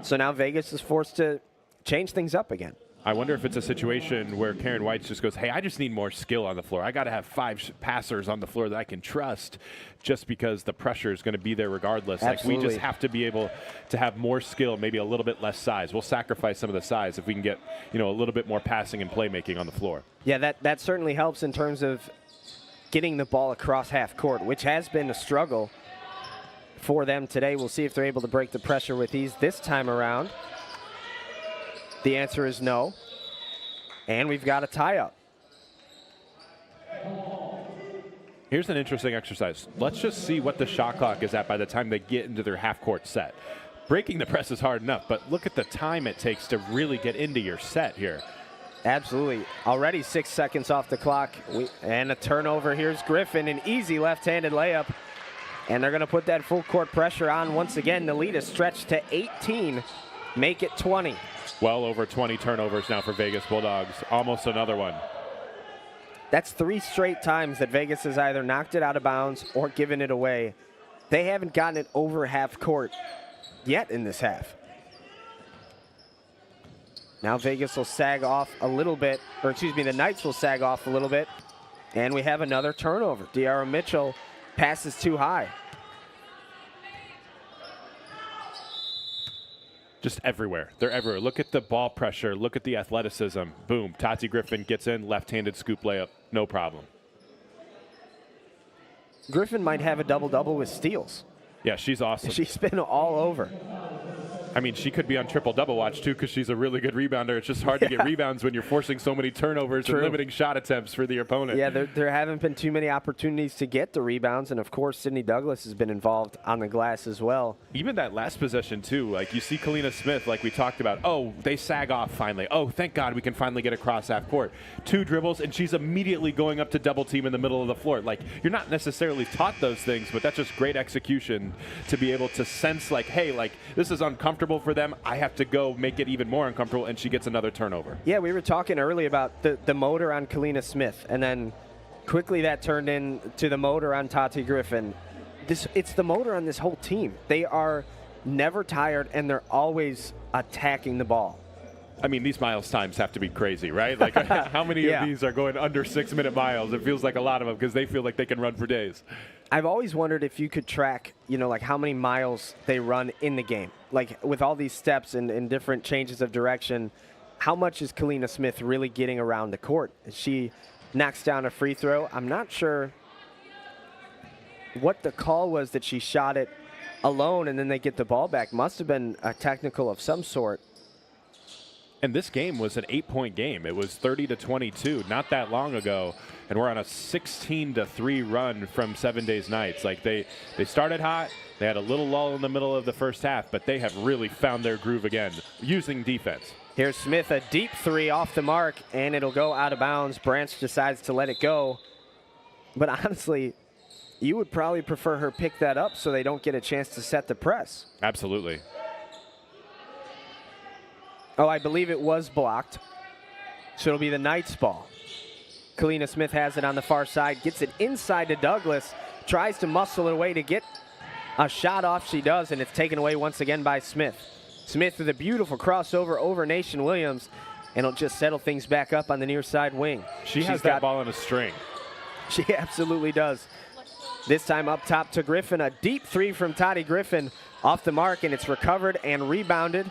S1: So now Vegas is forced to change things up again.
S2: I wonder if it's a situation where Karen White just goes, hey, I just need more skill on the floor. I got to have 5 passers on the floor that I can trust, just because the pressure is going to be there regardless.
S1: Absolutely.
S2: Like, we just have to be able to have more skill, maybe a little bit less size. We'll sacrifice some of the size if we can get, a little bit more passing and playmaking on the floor.
S1: Yeah, that certainly helps in terms of getting the ball across half court, which has been a struggle for them today. We'll see if they're able to break the pressure with ease this time around. The answer is no. And we've got a tie-up.
S2: Here's an interesting exercise. Let's just see what the shot clock is at by the time they get into their half-court set. Breaking the press is hard enough, but look at the time it takes to really get into your set here.
S1: Absolutely. Already 6 seconds off the clock. And a turnover. Here's Griffin, an easy left-handed layup. And they're going to put that full court pressure on once again. The lead is stretched to 18. Make it 20.
S2: Well over 20 turnovers now for Vegas Bulldogs. Almost another one.
S1: That's 3 straight times that Vegas has either knocked it out of bounds or given it away. They haven't gotten it over half court yet in this half. Now Vegas will sag off a little bit, or excuse me, the Knights will sag off a little bit. And we have another turnover. De'Ara Mitchell passes too high.
S2: Just everywhere. They're everywhere. Look at the ball pressure. Look at the athleticism. Boom. Tati Griffin gets in, left-handed scoop layup. No problem.
S1: Griffin might have a double-double with steals.
S2: Yeah, she's awesome.
S1: She's been all over.
S2: I mean, she could be on triple-double watch, too, because she's a really good rebounder. It's just hard to get rebounds when you're forcing so many turnovers and limiting shot attempts for the opponent.
S1: Yeah, there haven't been too many opportunities to get the rebounds, and, of course, Sydney Douglas has been involved on the glass as well.
S2: Even that last possession, too, like you see Kalina Smith, like we talked about, oh, they sag off finally. Oh, thank God we can finally get across half court. 2 dribbles, and she's immediately going up to double team in the middle of the floor. Like, you're not necessarily taught those things, but that's just great execution to be able to sense, like, hey, like, this is uncomfortable for them. I have to go make it even more uncomfortable, and she gets another turnover.
S1: Yeah, we were talking earlier about the motor on Kalina Smith, and then quickly that turned into the motor on Tati Griffin. It's the motor on this whole team. They are never tired, and they're always attacking the ball.
S2: I mean, these miles times have to be crazy, right? Like, how many of these are going under 6-minute miles? It feels like a lot of them because they feel like they can run for days.
S1: I've always wondered if you could track, like how many miles they run in the game. Like with all these steps and different changes of direction, how much is Kalina Smith really getting around the court? She knocks down a free throw. I'm not sure what the call was that she shot it alone and then they get the ball back. Must have been a technical of some sort.
S2: And this game was an 8-point game. It was 30-22 not that long ago, and we're on a 16-3 run from 7 Days Nights. Like they started hot. They had a little lull in the middle of the first half, but they have really found their groove again using defense.
S1: Here's Smith, a deep 3 off the mark, and it'll go out of bounds. Branch decides to let it go. But honestly, you would probably prefer her pick that up so they don't get a chance to set the press.
S2: Absolutely.
S1: Oh, I believe it was blocked. So it'll be the Knights' ball. Kalina Smith has it on the far side, gets it inside to Douglas, tries to muscle it away to get a shot off. She does, and it's taken away once again by Smith. Smith with a beautiful crossover over Nation Williams, and it'll just settle things back up on the near side wing.
S2: She's has that ball on a string.
S1: She absolutely does. This time up top to Griffin, a deep 3 from Tati Griffin off the mark, and it's recovered and rebounded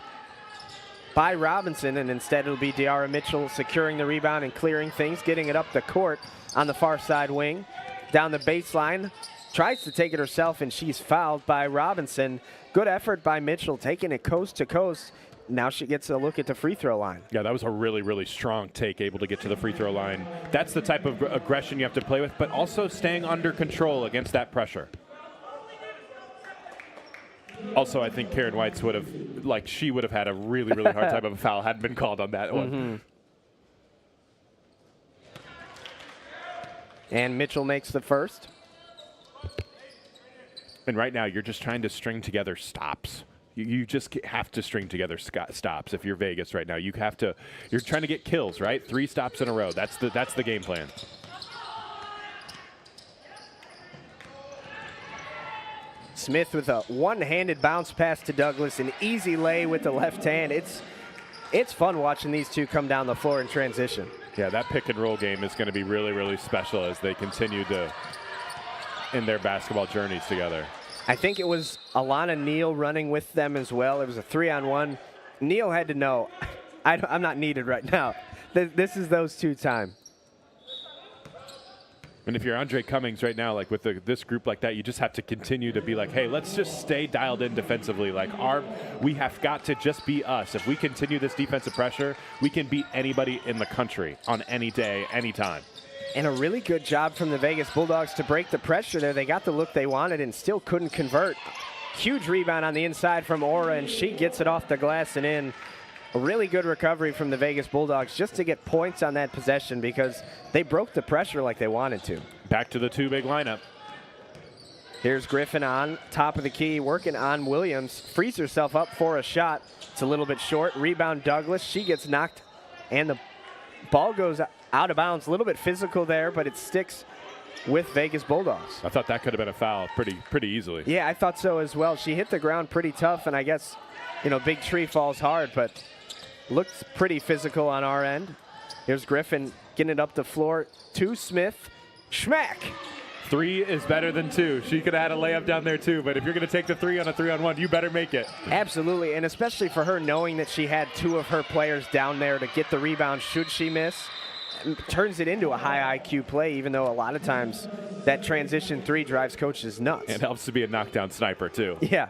S1: by Robinson, and instead it'll be De'Ara Mitchell securing the rebound and clearing things, getting it up the court on the far side wing. Down the baseline, tries to take it herself, and she's fouled by Robinson. Good effort by Mitchell, taking it coast to coast. Now she gets a look at the free throw line.
S2: Yeah, that was a really, really strong take, able to get to the free throw line. That's the type of aggression you have to play with, but also staying under control against that pressure. Also, I think Karen White's would have, she would have had a really, really hard time of a foul hadn't been called on that one.
S1: And Mitchell makes the first.
S2: And right now, you're just trying to string together stops. You just have to string together stops if you're Vegas right now. You're trying to get kills, right? 3 stops in a row. That's the game plan. Smith
S1: with a one-handed bounce pass to Douglas, an easy lay with the left hand. It's fun watching these two come down the floor in transition.
S2: Yeah, that pick and roll game is going to be really, really special as they continue to in their basketball journeys together.
S1: I think it was Alana Neal running with them as well. It was a 3-on-1. Neal had to know, I'm not needed right now. This is those two time.
S2: And if you're Andre Cummings right now, like with this group like that, you just have to continue to be like, hey, let's just stay dialed in defensively. Like we have got to just be us. If we continue this defensive pressure, we can beat anybody in the country on any day, anytime.
S1: And a really good job from the Vegas Bulldogs to break the pressure there. They got the look they wanted and still couldn't convert. Huge rebound on the inside from Aura, and she gets it off the glass and in. A really good recovery from the Vegas Bulldogs just to get points on that possession because they broke the pressure like they wanted to.
S2: Back to the two big lineup.
S1: Here's Griffin on top of the key, working on Williams. Frees herself up for a shot. It's a little bit short. Rebound Douglas. She gets knocked, and the ball goes out of bounds. A little bit physical there, but it sticks with Vegas Bulldogs.
S2: I thought that could have been a foul pretty easily.
S1: Yeah, I thought so as well. She hit the ground pretty tough, and I guess, big tree falls hard, but looks pretty physical on our end. Here's Griffin getting it up the floor to Smith. Schmack!
S2: 3 is better than 2. She could have had a layup down there too, but if you're going to take the 3 on a 3-on-1, you better make it.
S1: Absolutely, and especially for her knowing that she had 2 of her players down there to get the rebound should she miss. Turns it into a high IQ play, even though a lot of times that transition 3 drives coaches nuts.
S2: And helps to be a knockdown sniper too.
S1: Yeah.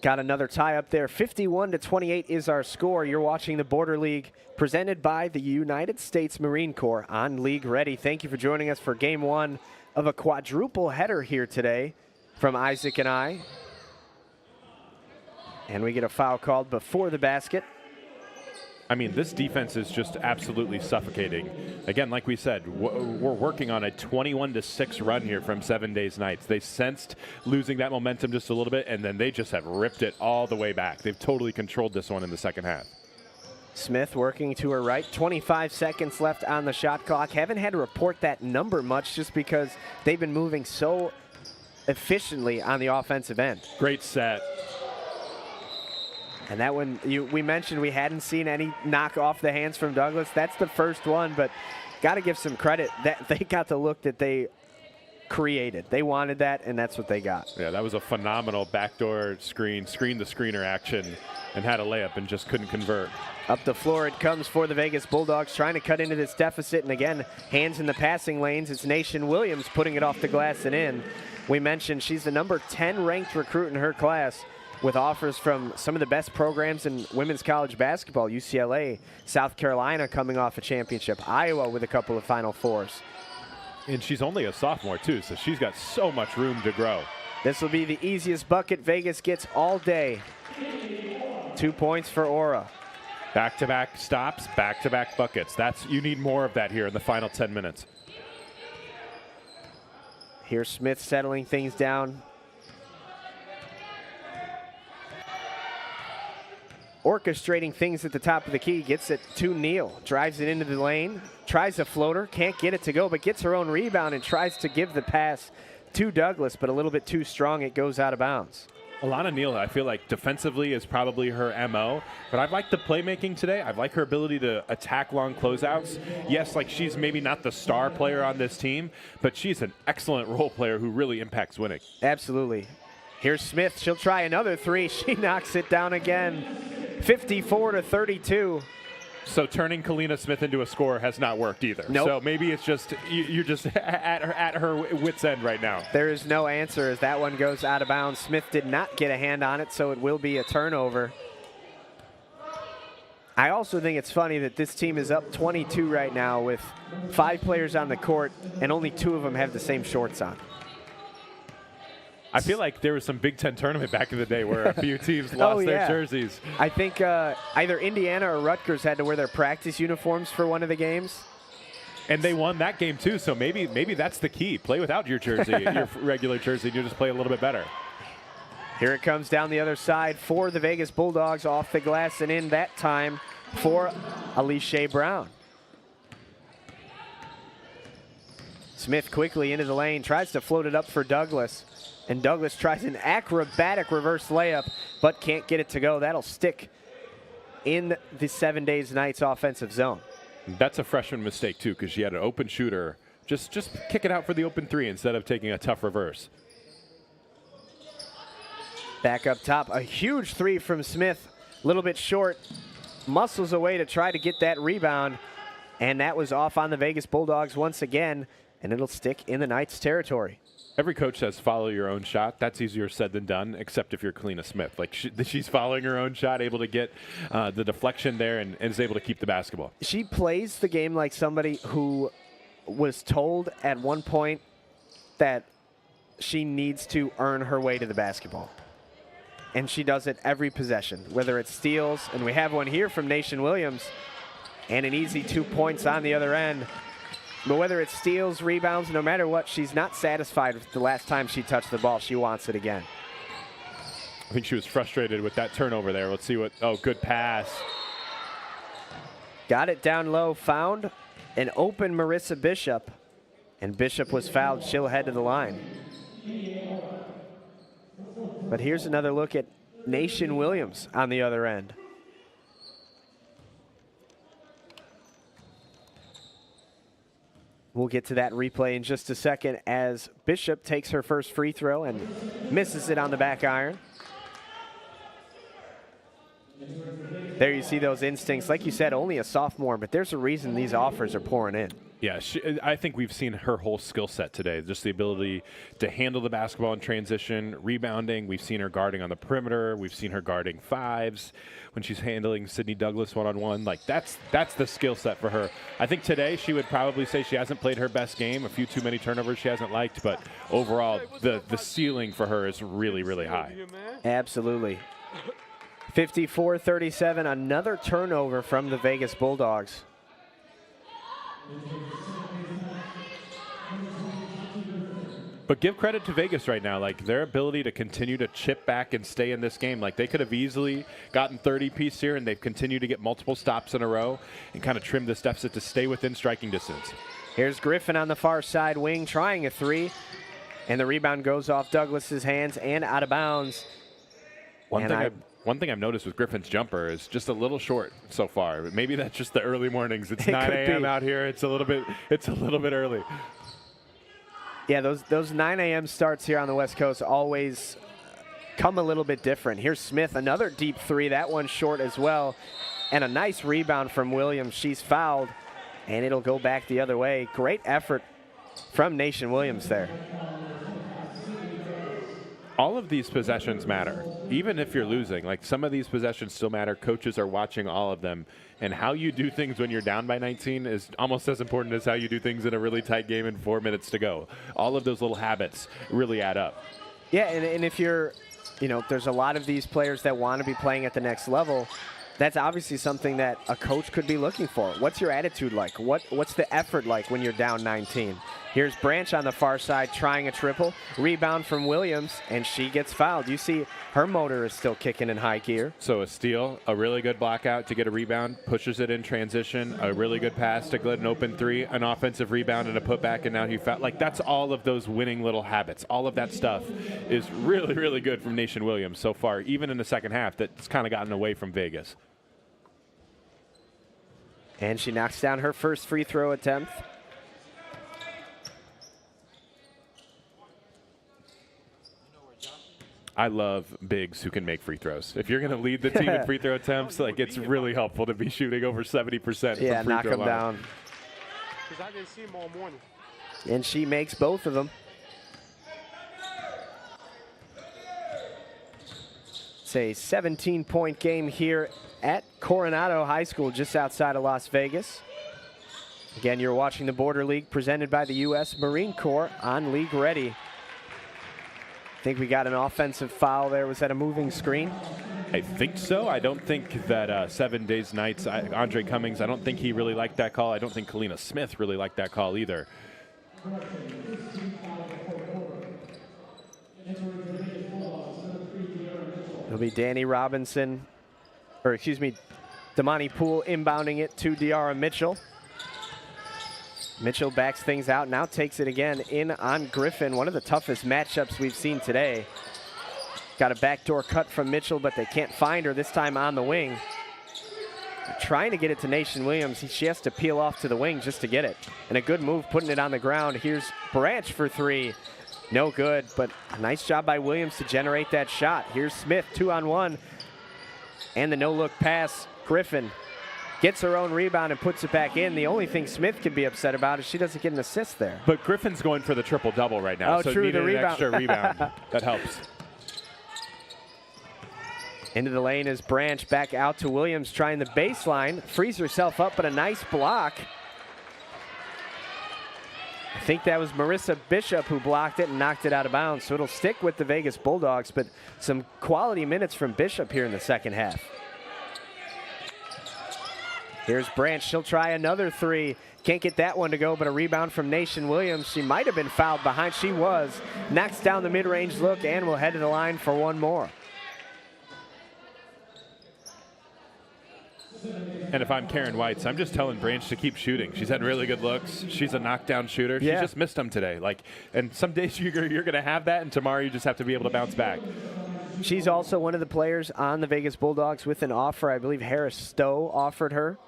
S1: Got another tie up there. 51-28 is our score. You're watching the Border League presented by the United States Marine Corps on League Ready. Thank you for joining us for game 1 of a quadruple header here today from Isaac and I. And we get a foul called before the basket.
S2: I mean, this defense is just absolutely suffocating. Again, like we said, we're working on a 21-6 run here from 7 Days Nights. They sensed losing that momentum just a little bit, and then they just have ripped it all the way back. They've totally controlled this one in the second half.
S1: Smith working to her right. 25 seconds left on the shot clock. Haven't had to report that number much just because they've been moving so efficiently on the offensive end.
S2: Great set.
S1: And that one, we mentioned we hadn't seen any knock off the hands from Douglas. That's the first one, but got to give some credit that they got the look that they created. They wanted that, and that's what they got.
S2: Yeah, that was a phenomenal backdoor screen the screener action, and had a layup and just couldn't convert.
S1: Up the floor it comes for the Vegas Bulldogs, trying to cut into this deficit, and again, hands in the passing lanes. It's Nation Williams putting it off the glass and in. We mentioned she's the number 10 ranked recruit in her class, with offers from some of the best programs in women's college basketball. UCLA, South Carolina coming off a championship, Iowa with a couple of Final Fours.
S2: And she's only a sophomore too, so she's got so much room to grow.
S1: This will be the easiest bucket Vegas gets all day. 2 points for Aura.
S2: Back-to-back stops, back-to-back buckets. You need more of that here in the final 10 minutes.
S1: Here's Smith settling things down. Orchestrating things at the top of the key, gets it to Neal, drives it into the lane, tries a floater, can't get it to go, but gets her own rebound and tries to give the pass to Douglas, but a little bit too strong, it goes out of bounds.
S2: Alana Neal, I feel like defensively is probably her MO, but I've liked the playmaking today. I've liked her ability to attack long closeouts. Yes, like she's maybe not the star player on this team, but she's an excellent role player who really impacts winning.
S1: Absolutely. Here's Smith, she'll try another 3, she knocks it down again. 54-32.
S2: So turning Kalina Smith into a scorer has not worked either.
S1: Nope.
S2: So maybe it's just you're just at her wit's end right now.
S1: There is no answer as that one goes out of bounds. Smith did not get a hand on it, so it will be a turnover. I also think it's funny that this team is up 22 right now with 5 players on the court, and only 2 of them have the same shorts on.
S2: I feel like there was some Big Ten tournament back in the day where a few teams lost their jerseys.
S1: I think either Indiana or Rutgers had to wear their practice uniforms for one of the games.
S2: And they won that game too, so maybe that's the key. Play without your jersey, your regular jersey, and you just play a little bit better.
S1: Here it comes down the other side for the Vegas Bulldogs, off the glass and in that time for Alicia Brown. Smith quickly into the lane, tries to float it up for Douglas. And Douglas tries an acrobatic reverse layup, but can't get it to go. That'll stick in the 7 days nights offensive zone.
S2: That's a freshman mistake, too, because she had an open shooter. Just kick it out for the open three instead of taking a tough reverse.
S1: Back up top, a huge three from Smith. A little bit short, muscles away to try to get that rebound. And that was off on the Vegas Bulldogs once again, and it'll stick in the Knights' territory.
S2: Every coach says follow your own shot. That's easier said than done, except if you're Kalina Smith. Like she's following her own shot, able to get the deflection there and is able to keep the basketball.
S1: She plays the game like somebody who was told at one point that she needs to earn her way to the basketball. And she does it every possession, whether it's steals, and we have one here from Nation Williams, and an easy 2 points on the other end. But whether it's steals, rebounds, no matter what, she's not satisfied with the last time she touched the ball. She wants it again.
S2: I think she was frustrated with that turnover there. Let's see what, oh, good pass.
S1: Got it down low, found an open Marissa Bishop, and Bishop was fouled. She'll head to the line. But here's another look at Nation Williams on the other end. We'll get to that replay in just a second as Bishop takes her first free throw and misses it on the back iron. There you see those instincts. Like you said, only a sophomore, but there's a reason these offers are pouring in.
S2: Yeah, I think we've seen her whole skill set today. Just the ability to handle the basketball in transition, rebounding. We've seen her guarding on the perimeter. We've seen her guarding fives when she's handling Sydney Douglas one-on-one. Like, that's the skill set for her. I think today she would probably say she hasn't played her best game. A few too many turnovers she hasn't liked, but overall the ceiling for her is really, really high.
S1: Absolutely. 54-37, another turnover from the Vegas Bulldogs.
S2: But give credit to Vegas right now, like their ability to continue to chip back and stay in this game. Like they could have easily gotten 30-piece here, and they've continued to get multiple stops in a row and kind of trim this deficit to stay within striking distance.
S1: Here's Griffin on the far side wing trying a three, and the rebound goes off Douglas's hands and out of bounds.
S2: One thing I've noticed with Griffin's jumper is just a little short so far. Maybe that's just the early mornings. It's 9 a.m. out here. It's a little bit early.
S1: Yeah, those 9 a.m. starts here on the West Coast always come a little bit different. Here's Smith, another deep three. That one short as well. And a nice rebound from Williams. She's fouled, and it'll go back the other way. Great effort from Nation Williams there.
S2: All of these possessions matter, even if you're losing. Like some of these possessions still matter. Coaches are watching all of them, and how you do things when you're down by 19 is almost as important as how you do things in a really tight game in 4 minutes to go. All of those little habits really add up.
S1: Yeah, and if you're, there's a lot of these players that want to be playing at the next level. That's obviously something that a coach could be looking for. What's your attitude like? What's the effort like when you're down 19? Here's Branch on the far side trying a triple. Rebound from Williams, and she gets fouled. You see her motor is still kicking in high gear.
S2: So a steal, a really good blockout to get a rebound, pushes it in transition, a really good pass to get an open three, an offensive rebound and a putback, and now he fouled. Like that's all of those winning little habits. All of that stuff is really, really good from Nation Williams so far, even in the second half that's kind of gotten away from Vegas.
S1: And she knocks down her first free throw attempt.
S2: I love bigs who can make free throws. If you're going to lead the team in free throw attempts, like it's really helpful to be shooting over 70%.
S1: Yeah,
S2: from free
S1: knock
S2: throw
S1: them
S2: line.
S1: down.
S3: Because I didn't see him all morning.
S1: And she makes both of them. It's a 17-point game here at Coronado High School, just outside of Las Vegas. Again, you're watching the Border League presented by the U.S. Marine Corps on League Ready. I think we got an offensive foul there. Was that a moving screen?
S2: I think so. I don't think that 7 days nights, Andre Cummings, I don't think he really liked that call. I don't think Kalina Smith really liked that call either.
S1: It'll be Danny Robinson, or excuse me, Damani Poole inbounding it to De'Ara Mitchell. Mitchell backs things out, now takes it again in on Griffin. One of the toughest matchups we've seen today. Got a backdoor cut from Mitchell, but they can't find her this time on the wing. trying to get it to Nation Williams. She has to peel off to the wing just to get it. And a good move putting it on the ground. Here's Branch for three. No good, but a nice job by Williams to generate that shot. Here's Smith, 2-on-1. And the no-look pass. Griffin gets her own rebound and puts it back in. The only thing Smith could be upset about is she doesn't get an assist there.
S2: But Griffin's going for the triple-double right now, so
S1: true,
S2: needed
S1: the
S2: an extra rebound. That helps.
S1: Into the lane is Branch, back out to Williams, trying the baseline. Frees herself up, but a nice block. I think that was Marissa Bishop who blocked it and knocked it out of bounds, so it'll stick with the Vegas Bulldogs, but some quality minutes from Bishop here in the second half. Here's Branch. She'll try another three. Can't get that one to go, but a rebound from Nation Williams. She might have been fouled behind. She was. Knocks down the mid-range look and will head to the line for one more.
S2: And if I'm Karen Weitz, I'm just telling Branch to keep shooting. She's had really good looks. She's a knockdown shooter. She just missed them today. And some days you're going to have that, and tomorrow you just have to be able to bounce back.
S1: She's also one of the players on the Vegas Bulldogs with an offer. I believe Harris Stowe offered her.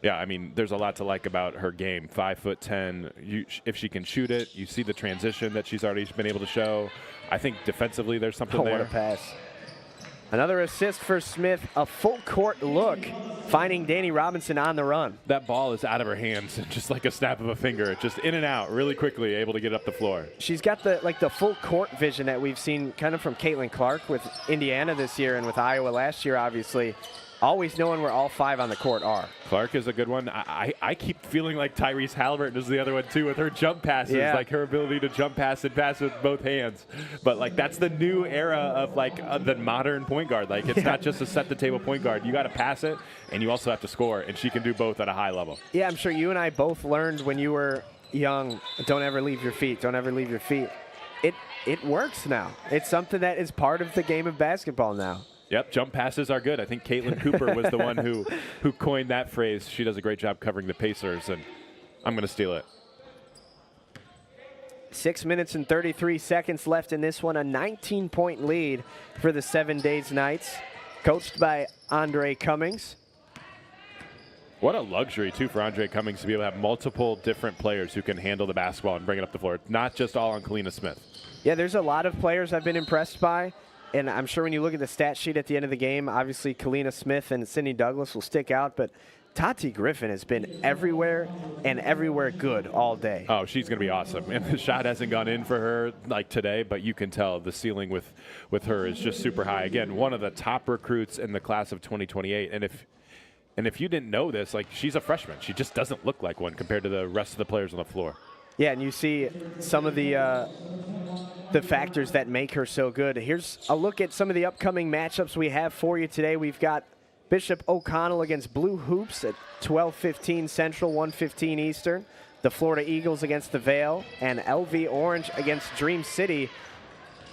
S2: Yeah, I mean, there's a lot to like about her game. 5'10". If she can shoot it, you see the transition that she's already been able to show. I think defensively there's something there.
S1: What a pass. Another assist for Smith, a full court look, finding Danny Robinson on the run.
S2: That ball is out of her hands, just like a snap of a finger. Just in and out really quickly, able to get up the floor.
S1: She's got the full court vision that we've seen kind of from Caitlin Clark with Indiana this year and with Iowa last year, obviously. Always knowing where all five on the court are.
S2: Clark is a good one. I keep feeling like Tyrese Halliburton is the other one, too, with her jump passes, like her ability to jump pass and pass with both hands. But, that's the new era of, the modern point guard. It's not just a set-the-table point guard. You got to pass it, and you also have to score, and she can do both at a high level.
S1: Yeah, I'm sure you and I both learned when you were young, don't ever leave your feet, don't ever leave your feet. It works now. It's something that is part of the game of basketball now.
S2: Yep, jump passes are good. I think Caitlin Cooper was the one who coined that phrase. She does a great job covering the Pacers, and I'm going to steal it.
S1: 6 minutes and 33 seconds left in this one. A 19-point lead for the 7 Days Knights, coached by Andre Cummings.
S2: What a luxury, too, for Andre Cummings to be able to have multiple different players who can handle the basketball and bring it up the floor. Not just all on Kalina Smith. Yeah,
S1: there's a lot of players I've been impressed by. And I'm sure when you look at the stat sheet at the end of the game, obviously Kalina Smith and Sydney Douglas will stick out, but Tati Griffin has been everywhere and everywhere good all day.
S2: Oh, she's going to be awesome. And the shot hasn't gone in for her today, but you can tell the ceiling with her is just super high. Again, one of the top recruits in the class of 2028. And if you didn't know this, she's a freshman. She just doesn't look like one compared to the rest of the players on the floor.
S1: Yeah, and you see some of the factors that make her so good. Here's a look at some of the upcoming matchups we have for you today. We've got Bishop O'Connell against Blue Hoops at 12:15 Central, 1:15 Eastern. The Florida Eagles against the Vale, and LV Orange against Dream City.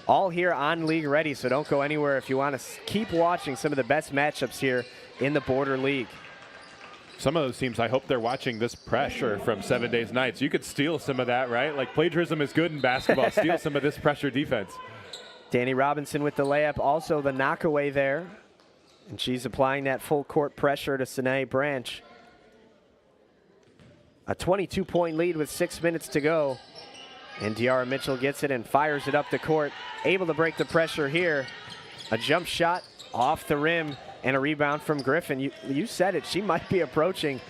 S1: All here on League Ready, so don't go anywhere if you want to keep watching some of the best matchups here in the Border League.
S2: Some of those teams, I hope they're watching this pressure from 7 Days Knights. You could steal some of that, right? Plagiarism is good in basketball. Steal some of this pressure defense.
S1: Danny Robinson with the layup, also the knockaway there. And she's applying that full court pressure to Sine Branch. A 22-point lead with 6 minutes to go. And De'Ara Mitchell gets it and fires it up the court. Able to break the pressure here. A jump shot off the rim. And a rebound from Griffin. You said it. She might be approaching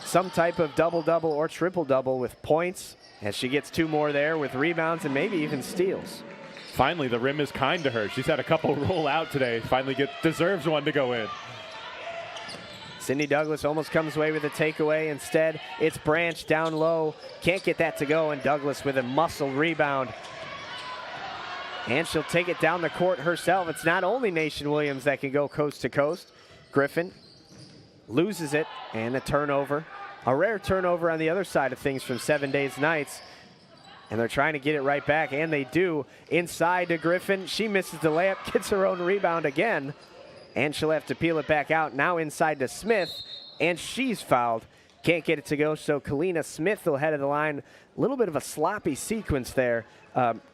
S1: some type of double-double or triple-double with points as she gets two more there with rebounds and maybe even steals.
S2: Finally, the rim is kind to her. She's had a couple roll out today. Finally deserves one to go in.
S1: Sydney Douglas almost comes away with a takeaway. Instead, it's Branch down low. Can't get that to go, and Douglas with a muscle rebound. And she'll take it down the court herself. It's not only Nation Williams that can go coast to coast. Griffin loses it, and a turnover. A rare turnover on the other side of things from 7 Days Knights. And they're trying to get it right back, and they do. Inside to Griffin. She misses the layup, gets her own rebound again. And she'll have to peel it back out. Now inside to Smith, and she's fouled. Can't get it to go, so Kalina Smith will head to the line little bit of a sloppy sequence there.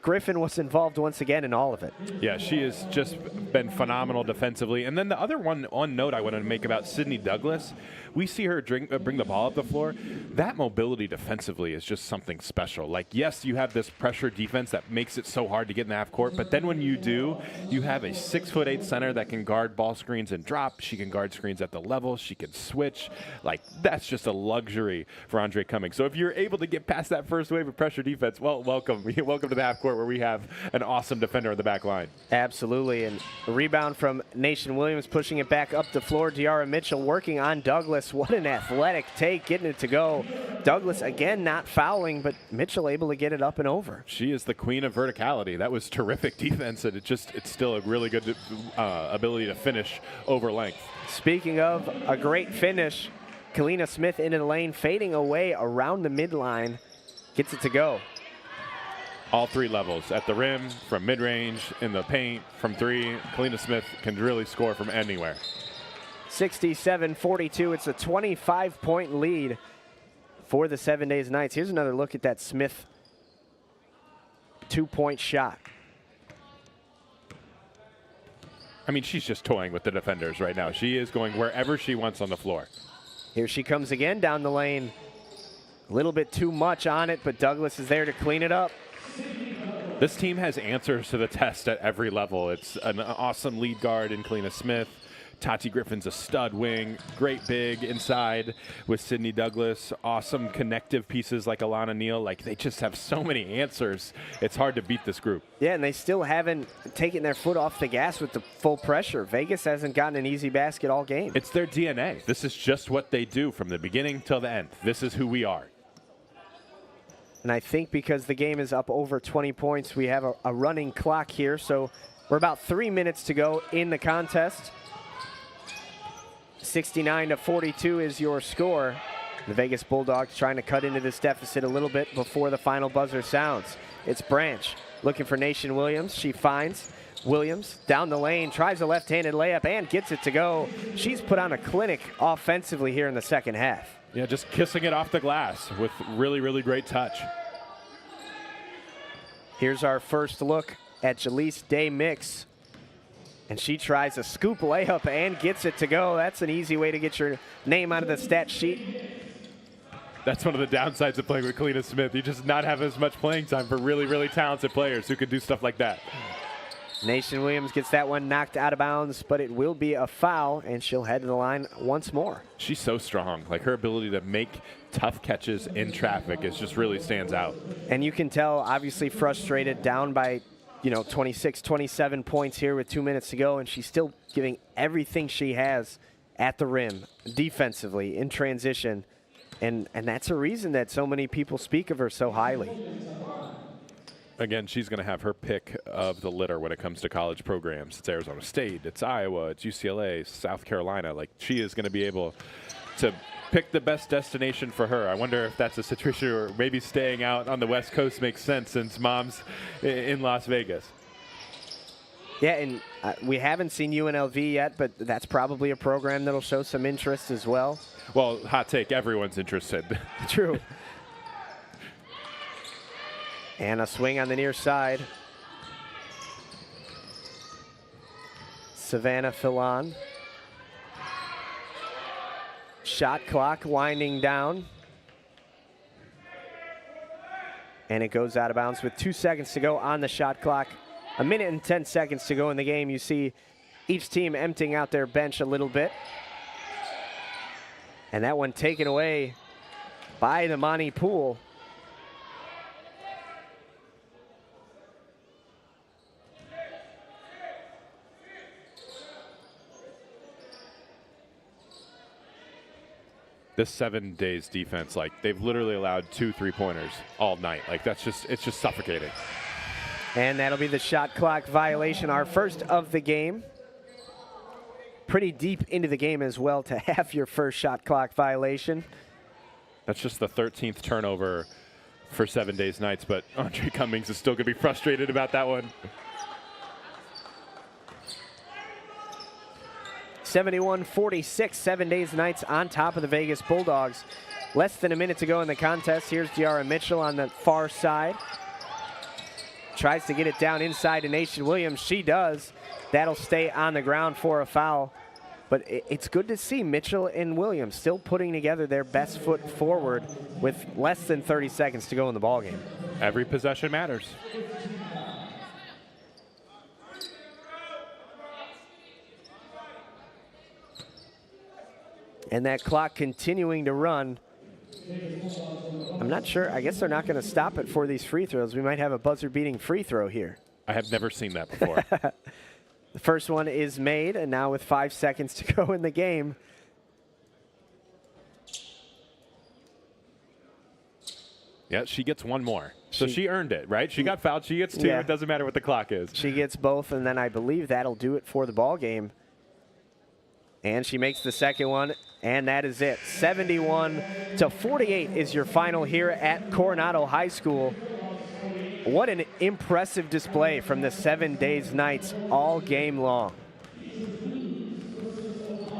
S1: Griffin was involved once again in all of it.
S2: Yeah, she has just been phenomenal defensively. And then the other one on note I wanted to make about Sydney Douglas, we see her bring the ball up the floor. That mobility defensively is just something special. Like, yes, you have this pressure defense that makes it so hard to get in the half court, but then when you do, you have a 6'8" center that can guard ball screens and drop. She can guard screens at the level. She can switch. Like, that's just a luxury for Andre Cummings. So if you're able to get past that first wave of pressure defense, well, welcome. Welcome to the half court where we have an awesome defender on the back line.
S1: Absolutely. And a rebound from Nation Williams, pushing it back up the floor. De'Ara Mitchell working on Douglas. What an athletic take, getting it to go. Douglas again not fouling, but Mitchell able to get it up and over.
S2: She is the queen of verticality. That was terrific defense, and it's still a really good ability to finish over length.
S1: Speaking of a great finish, Kalina Smith into the lane, fading away around the midline, gets it to go.
S2: All three levels, at the rim, from mid-range, in the paint, from three. Kalina Smith can really score from anywhere.
S1: 67-42. It's a 25-point lead for the 7 Days Knights. Here's another look at that Smith two-point shot.
S2: I mean, she's just toying with the defenders right now. She is going wherever she wants on the floor.
S1: Here she comes again down the lane. A little bit too much on it, but Douglas is there to clean it up.
S2: This team has answers to the test at every level. It's an awesome lead guard in Kalina Smith. Tati Griffin's a stud wing, great big inside with Sydney Douglas. Awesome connective pieces like Alana Neal. Like, they just have so many answers. It's hard to beat this group.
S1: Yeah, and they still haven't taken their foot off the gas with the full pressure. Vegas hasn't gotten an easy basket all game.
S2: It's their DNA. This is just what they do from the beginning till the end. This is who we are.
S1: And I think because the game is up over 20 points, we have a running clock here. So we're about 3 minutes to go in the contest. 69-42 is your score. The Vegas Bulldogs trying to cut into this deficit a little bit before the final buzzer sounds. It's Branch looking for Nation Williams. She finds Williams down the lane, tries a left-handed layup and gets it to go. She's put on a clinic offensively here in the second half.
S2: Yeah, just kissing it off the glass with really, really great touch.
S1: Here's our first look at Jaleese Day-Mix. And she tries a scoop layup and gets it to go. That's an easy way to get your name out of the stat sheet.
S2: That's one of the downsides of playing with Kalina Smith. You just not have as much playing time for really, really talented players who can do stuff like that.
S1: Nation Williams gets that one knocked out of bounds, but it will be a foul, and she'll head to the line once more.
S2: She's so strong. Like, her ability to make tough catches in traffic is just really stands out.
S1: And you can tell, obviously frustrated, down by 26, 27 points here with 2 minutes to go, and she's still giving everything she has at the rim, defensively, in transition. And that's a reason that so many people speak of her so highly.
S2: Again, she's going to have her pick of the litter when it comes to college programs. It's Arizona State, it's Iowa, it's UCLA, South Carolina. Like, she is going to be able to pick the best destination for her. I wonder if that's a situation where maybe staying out on the West Coast makes sense since mom's in Las Vegas.
S1: Yeah, and we haven't seen UNLV yet, but that's probably a program that'll show some interest as well.
S2: Well, hot take, everyone's interested.
S1: True. And a swing on the near side. Savannah Filon. Shot clock winding down. And it goes out of bounds with 2 seconds to go on the shot clock. 1 minute and 10 seconds to go in the game. You see each team emptying out their bench a little bit. And that one taken away by the Monty Poole.
S2: This 7 days defense, like, they've literally allowed 2 3-pointers all night. Like, it's just suffocating.
S1: And that'll be the shot clock violation, our first of the game. Pretty deep into the game as well to have your first shot clock violation.
S2: That's just the 13th turnover for 7 days Knights, but Andre Cummings is still going to be frustrated about that one.
S1: 71-46, 7 days Knights on top of the Vegas Bulldogs. Less than a minute to go in the contest. Here's De'Ara Mitchell on the far side. Tries to get it down inside to Nation Williams. She does. That'll stay on the ground for a foul. But it's good to see Mitchell and Williams still putting together their best foot forward with less than 30 seconds to go in the ballgame.
S2: Every possession matters.
S1: And that clock continuing to run. I'm not sure. I guess they're not going to stop it for these free throws. We might have a buzzer-beating free throw here.
S2: I have never seen that before.
S1: The first one is made, and now with 5 seconds to go in the game.
S2: Yeah, she gets one more. So she earned it, right? She got fouled. She gets two.
S1: Yeah.
S2: It doesn't matter what the clock is.
S1: She gets both, and then I believe that'll do it for the ball game. And she makes the second one, and that is it. 71-48 is your final here at Coronado High School. What an impressive display from the 7 days Knights all game long.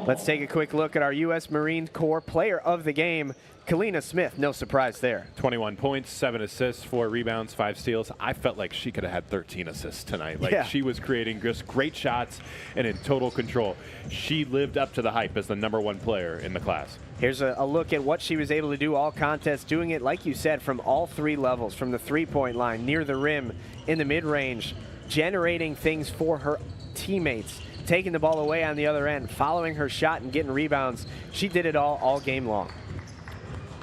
S1: Let's take a quick look at our U.S. Marine Corps player of the game, Kalina Smith. No surprise there.
S2: 21 points, 7 assists, 4 rebounds, 5 steals. I felt like she could have had 13 assists tonight. Like, she was creating just great shots and in total control. She lived up to the hype as the #1 player in the class.
S1: Here's a look at what she was able to do all contest, doing it, like you said, from all 3 levels, from the three-point line, near the rim, in the mid-range, generating things for her teammates, taking the ball away on the other end, following her shot and getting rebounds. She did it all game long.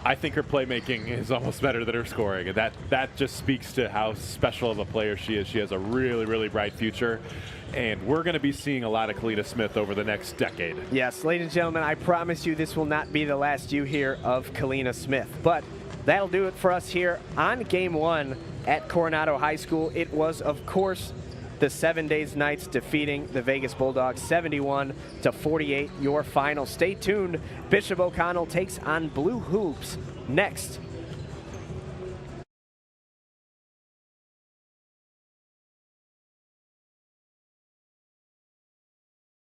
S2: I think her playmaking is almost better than her scoring, and that just speaks to how special of a player she is. She has a really, really bright future, and we're going to be seeing a lot of Kalina Smith over the next decade.
S1: Yes, ladies and gentlemen, I promise you this will not be the last you hear of Kalina Smith, but that'll do it for us here on Game 1 at Coronado High School. It was, of course, the 7 days Knights defeating the Vegas Bulldogs 71-48, your final. Stay tuned. Bishop O'Connell takes on Blue Hoops next